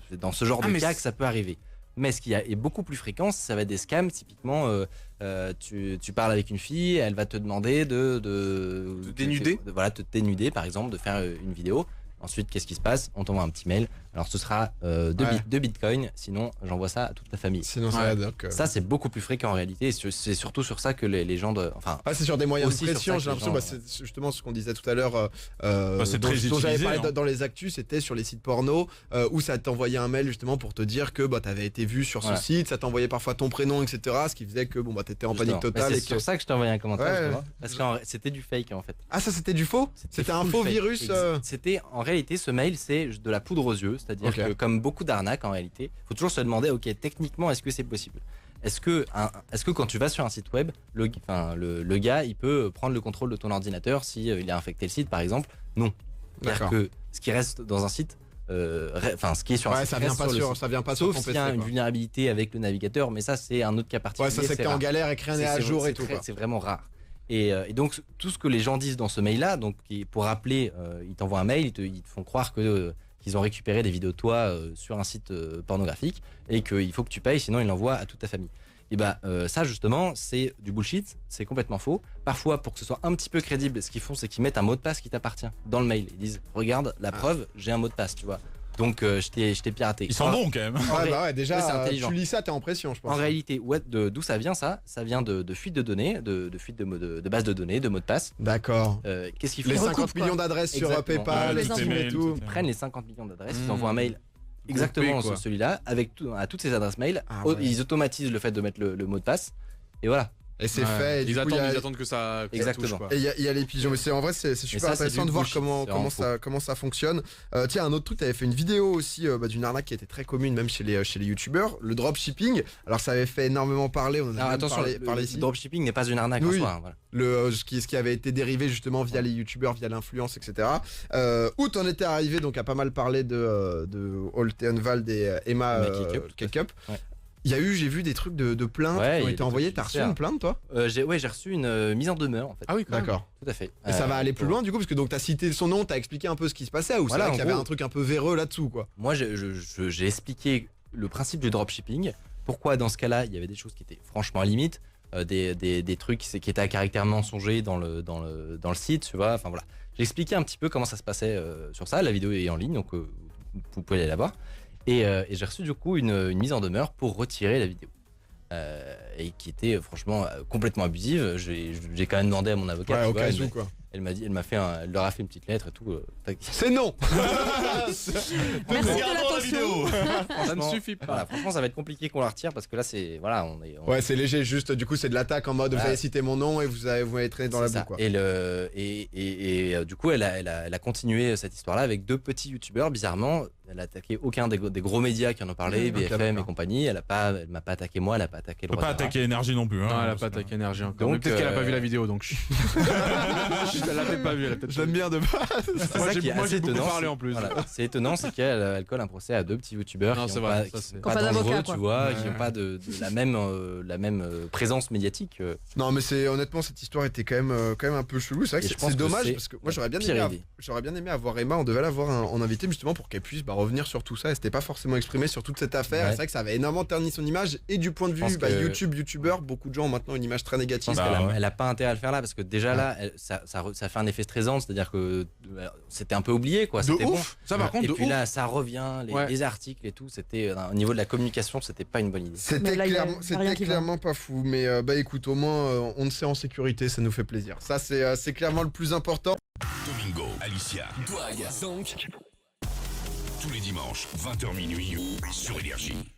[SPEAKER 3] c'est dans ce genre
[SPEAKER 4] Ah,
[SPEAKER 3] de
[SPEAKER 4] mais
[SPEAKER 3] cas
[SPEAKER 4] c'est-
[SPEAKER 3] que ça peut arriver. Mais ce qui est beaucoup plus fréquent, ça va être des scams. Typiquement, tu parles avec une fille, elle va te demander de
[SPEAKER 4] dénuder.
[SPEAKER 3] voilà, te dénuder, par exemple, de faire une vidéo. Ensuite, qu'est-ce qui se passe? On t'envoie un petit mail. Alors, ce sera deux bitcoins. Sinon, j'envoie ça à toute ta famille.
[SPEAKER 1] Sinon, ça
[SPEAKER 4] Ouais.
[SPEAKER 1] va donc.
[SPEAKER 3] Ça, c'est beaucoup plus fréquent en réalité. Et c'est surtout sur ça que les gens enfin,
[SPEAKER 1] Ah, c'est sur des moyens de
[SPEAKER 3] Aussi sur
[SPEAKER 1] pression,
[SPEAKER 3] ça
[SPEAKER 1] j'ai
[SPEAKER 3] que
[SPEAKER 1] l'impression.
[SPEAKER 3] les
[SPEAKER 1] Bah,
[SPEAKER 3] gens,
[SPEAKER 1] c'est justement ce qu'on disait tout à l'heure.
[SPEAKER 2] c'est très
[SPEAKER 1] dont j'avais
[SPEAKER 2] utilisé,
[SPEAKER 1] parlé
[SPEAKER 2] hein.
[SPEAKER 1] dans les actus, c'était sur les sites porno où ça t'envoyait un mail justement pour te dire que bah, t'avais été vu sur ce
[SPEAKER 3] Ouais.
[SPEAKER 1] site, ça t'envoyait parfois ton prénom, etc. Ce qui faisait que bon, bah, t'étais en panique
[SPEAKER 3] justement.
[SPEAKER 1] totale.
[SPEAKER 3] Mais
[SPEAKER 1] Et
[SPEAKER 3] c'est
[SPEAKER 1] que...
[SPEAKER 3] sur ça que je t'ai envoyé un commentaire.
[SPEAKER 1] Ouais.
[SPEAKER 3] justement, parce que c'était du fake en fait.
[SPEAKER 1] Ah, ça c'était du faux? C'était un
[SPEAKER 3] full
[SPEAKER 1] faux
[SPEAKER 3] fake.
[SPEAKER 1] virus
[SPEAKER 3] C'était en réalité ce mail, c'est de la poudre aux yeux, c'est-à-dire
[SPEAKER 1] Ok.
[SPEAKER 3] que comme beaucoup d'arnaques en réalité, faut toujours se demander, ok, techniquement, est-ce que c'est possible? Est-ce que quand tu vas sur un site web, le gars, il peut prendre le contrôle de ton ordinateur si il a infecté le site, par exemple? Non. C'est-à-dire
[SPEAKER 1] D'accord.
[SPEAKER 3] que ce qui reste dans un site, ce qui est sur un
[SPEAKER 1] Ouais,
[SPEAKER 3] site,
[SPEAKER 1] ça vient
[SPEAKER 3] reste
[SPEAKER 1] pas
[SPEAKER 3] sur le
[SPEAKER 1] sur,
[SPEAKER 3] site.
[SPEAKER 1] ça vient pas sur
[SPEAKER 3] Sauf
[SPEAKER 1] ton
[SPEAKER 3] s'il
[SPEAKER 1] PC.
[SPEAKER 3] y a une
[SPEAKER 1] quoi.
[SPEAKER 3] vulnérabilité avec le navigateur, mais ça c'est un autre cas particulier.
[SPEAKER 1] Ouais, ça c'est que t'es en
[SPEAKER 3] rare.
[SPEAKER 1] galère et que rien n'est à jour et tout.
[SPEAKER 3] très-
[SPEAKER 1] quoi.
[SPEAKER 3] C'est vraiment rare. Et donc tout ce que les gens disent dans ce mail-là, donc pour rappeler, ils t'envoient un mail, ils te font croire qu'ils ont récupéré des vidéos de toi sur un site pornographique et qu'il faut que tu payes, sinon ils l'envoient à toute ta famille. Et bah ça justement c'est du bullshit, c'est complètement faux. Parfois pour que ce soit un petit peu crédible, ce qu'ils font c'est qu'ils mettent un mot de passe qui t'appartient dans le mail. Ils disent regarde la preuve, j'ai un mot de passe, tu vois. Donc je t'ai piraté.
[SPEAKER 2] Ils sont bons quand même.
[SPEAKER 1] Ouais, bah ouais, déjà,
[SPEAKER 3] Ouais, c'est intelligent.
[SPEAKER 1] tu lis ça, t'es en pression, je pense.
[SPEAKER 3] En réalité, d'où ça vient ça? Ça vient de fuite de données, de fuite de base de données, de mots de passe.
[SPEAKER 1] D'accord.
[SPEAKER 3] Qu'est-ce qu'ils font?
[SPEAKER 1] Les
[SPEAKER 3] Ils
[SPEAKER 1] 50
[SPEAKER 3] recoupent,
[SPEAKER 1] millions
[SPEAKER 3] quoi.
[SPEAKER 1] d'adresses sur
[SPEAKER 3] Exactement.
[SPEAKER 1] PayPal,
[SPEAKER 6] Ouais,
[SPEAKER 1] les
[SPEAKER 6] les
[SPEAKER 1] Steam et
[SPEAKER 2] emails,
[SPEAKER 1] tout.
[SPEAKER 2] etc.
[SPEAKER 3] Ils prennent les 50 millions d'adresses, ils
[SPEAKER 4] Mmh.
[SPEAKER 3] envoient un mail exactement
[SPEAKER 4] Groupé,
[SPEAKER 3] sur
[SPEAKER 4] quoi.
[SPEAKER 3] celui-là, avec à toutes ces adresses mail.
[SPEAKER 1] Ah ouais.
[SPEAKER 3] Ils automatisent le fait de mettre le mot de passe. Et voilà.
[SPEAKER 1] Et c'est fait. Et du
[SPEAKER 4] Ils
[SPEAKER 1] coup,
[SPEAKER 4] attendent, ils attendent que ça
[SPEAKER 3] Exactement.
[SPEAKER 4] touche, quoi.
[SPEAKER 1] Et il y a les pigeons, mais en vrai c'est super
[SPEAKER 3] ça, c'est
[SPEAKER 1] intéressant
[SPEAKER 3] du
[SPEAKER 1] de voir
[SPEAKER 3] bullshit, c'est vraiment
[SPEAKER 1] comment ça fonctionne. Tiens, un autre truc, t'avais fait une vidéo aussi d'une arnaque qui était très commune même chez les youtubeurs, le dropshipping. Alors ça avait fait énormément parler, on en a
[SPEAKER 3] Alors
[SPEAKER 1] même
[SPEAKER 3] attention,
[SPEAKER 1] parlé
[SPEAKER 3] le
[SPEAKER 1] ici.
[SPEAKER 3] dropshipping n'est pas une arnaque en
[SPEAKER 1] Oui.
[SPEAKER 3] soi. Hein, voilà.
[SPEAKER 1] Ce qui avait été dérivé justement via les youtubeurs, via l'influence, etc. Où t'en étais arrivé donc à pas mal parler de Holt et Unvald et Emma Cake-Up.
[SPEAKER 3] Ouais.
[SPEAKER 1] J'ai vu des trucs de plaintes
[SPEAKER 3] Ouais,
[SPEAKER 1] qui ont
[SPEAKER 3] il y a
[SPEAKER 1] été
[SPEAKER 3] des
[SPEAKER 1] envoyés.
[SPEAKER 3] trucs
[SPEAKER 1] T'as reçu
[SPEAKER 3] judiciaires.
[SPEAKER 1] une plainte toi?
[SPEAKER 3] J'ai reçu une mise en demeure en fait.
[SPEAKER 4] Ah oui, quand même.
[SPEAKER 1] D'accord.
[SPEAKER 3] Tout à fait.
[SPEAKER 1] Et ça va aller plus
[SPEAKER 3] pour-
[SPEAKER 1] loin du coup parce que donc t'as cité son nom, t'as expliqué un peu ce qui se passait ou
[SPEAKER 3] Voilà,
[SPEAKER 1] c'est vrai qu'il y
[SPEAKER 3] en
[SPEAKER 1] avait
[SPEAKER 3] gros.
[SPEAKER 1] un truc un peu véreux là-dessous quoi.
[SPEAKER 3] Moi, j'ai expliqué le principe du dropshipping. Pourquoi, dans ce cas-là, il y avait des choses qui étaient franchement à limite, des trucs qui étaient à caractère mensonger dans le site, tu vois. Enfin voilà. J'ai expliqué un petit peu comment ça se passait sur ça. La vidéo est en ligne, donc vous pouvez aller la voir. Et j'ai reçu du coup une mise en demeure pour retirer la vidéo. Et qui était franchement complètement abusive. J'ai quand même demandé à mon avocat.
[SPEAKER 1] Ouais,
[SPEAKER 3] tu
[SPEAKER 1] au
[SPEAKER 3] vois,
[SPEAKER 1] cas
[SPEAKER 3] elle
[SPEAKER 1] où quoi.
[SPEAKER 3] Elle leur a fait une petite lettre et tout.
[SPEAKER 1] C'est non.
[SPEAKER 6] Merci de l'attention.
[SPEAKER 4] Ça ne suffit pas.
[SPEAKER 3] Voilà, franchement, ça va être compliqué qu'on la retire parce que là, c'est voilà,
[SPEAKER 1] Ouais, c'est léger, juste du coup c'est de l'attaque en mode vous
[SPEAKER 3] Ouais.
[SPEAKER 1] avez cité mon nom et vous m'avez traîné dans la
[SPEAKER 3] c'est
[SPEAKER 1] boue
[SPEAKER 3] ça.
[SPEAKER 1] quoi.
[SPEAKER 3] Et du coup, elle a continué cette histoire-là avec deux petits youtubeurs. Bizarrement, elle a attaqué aucun des gros médias qui en ont parlé,
[SPEAKER 1] Ok,
[SPEAKER 3] BFM et
[SPEAKER 1] d'accord.
[SPEAKER 3] compagnie. Elle m'a pas attaqué moi, elle a pas attaqué le
[SPEAKER 2] Peut pas
[SPEAKER 3] Droit
[SPEAKER 2] attaquer énergie non plus. Hein,
[SPEAKER 4] Non, elle a
[SPEAKER 2] parce
[SPEAKER 4] pas
[SPEAKER 2] que-
[SPEAKER 4] attaqué énergie encore.
[SPEAKER 3] Donc,
[SPEAKER 4] Mais peut-être qu'elle a pas vu
[SPEAKER 3] euh,
[SPEAKER 4] la vidéo, donc. Elle l'a peut-être pas vu. Elle a peut-être.
[SPEAKER 1] J'aime bien de base.
[SPEAKER 3] C'est
[SPEAKER 4] Moi,
[SPEAKER 3] ça
[SPEAKER 4] j'ai-
[SPEAKER 3] qui est
[SPEAKER 4] moi,
[SPEAKER 3] assez
[SPEAKER 4] j'ai beaucoup
[SPEAKER 3] étonnant.
[SPEAKER 4] parlé en plus.
[SPEAKER 3] Voilà. C'est étonnant, c'est qu'elle colle un procès à deux petits youtubeurs
[SPEAKER 4] Non,
[SPEAKER 3] qui
[SPEAKER 4] c'est
[SPEAKER 3] sont
[SPEAKER 4] vrai,
[SPEAKER 3] pas,
[SPEAKER 4] ça,
[SPEAKER 3] qui
[SPEAKER 4] c'est-
[SPEAKER 3] sont
[SPEAKER 6] Qui ont
[SPEAKER 3] pas
[SPEAKER 6] pas d'avocat,
[SPEAKER 3] dangereux,
[SPEAKER 6] quoi.
[SPEAKER 3] tu vois,
[SPEAKER 4] Ouais.
[SPEAKER 3] qui n'ont pas de la même présence médiatique.
[SPEAKER 1] Non mais c'est honnêtement cette histoire était quand même un peu chelou. C'est vrai que
[SPEAKER 3] Et je
[SPEAKER 1] c'est
[SPEAKER 3] pense que
[SPEAKER 1] dommage
[SPEAKER 3] c'est
[SPEAKER 1] parce que moi j'aurais bien
[SPEAKER 3] pire
[SPEAKER 1] aimé
[SPEAKER 3] idée.
[SPEAKER 1] avoir Emma. On devait l'avoir en invité justement pour qu'elle puisse revenir sur tout ça. Elle s'était pas forcément exprimée sur toute cette affaire.
[SPEAKER 3] Ouais.
[SPEAKER 1] C'est vrai que ça avait énormément terni son image et du point de
[SPEAKER 3] pense
[SPEAKER 1] vue
[SPEAKER 3] que-
[SPEAKER 1] youtubeur, beaucoup de gens ont maintenant une image très
[SPEAKER 3] Je
[SPEAKER 1] négative.
[SPEAKER 3] pense
[SPEAKER 2] Bah,
[SPEAKER 3] qu'elle a,
[SPEAKER 2] ouais.
[SPEAKER 3] elle a pas intérêt à le faire là parce que déjà là, ça fait un effet stressant, c'est-à-dire que c'était un peu oublié quoi.
[SPEAKER 4] De
[SPEAKER 3] C'était bon.
[SPEAKER 4] ouf. Ça, par contre,
[SPEAKER 3] Et
[SPEAKER 4] de
[SPEAKER 3] puis
[SPEAKER 4] ouf.
[SPEAKER 3] là, ça revient,
[SPEAKER 4] Ouais.
[SPEAKER 3] les articles et tout, c'était au niveau de la communication, c'était pas une bonne idée.
[SPEAKER 1] C'était
[SPEAKER 6] Mais là, il y a
[SPEAKER 1] clairement,
[SPEAKER 6] rien qui va.
[SPEAKER 1] clairement pas fou, mais écoute, au moins on sait en sécurité, ça nous fait plaisir. Ça c'est clairement le plus important.
[SPEAKER 5] Domingo, Alicia, Douag, Zonk. Tous les dimanches, 20h minuit sur Énergie.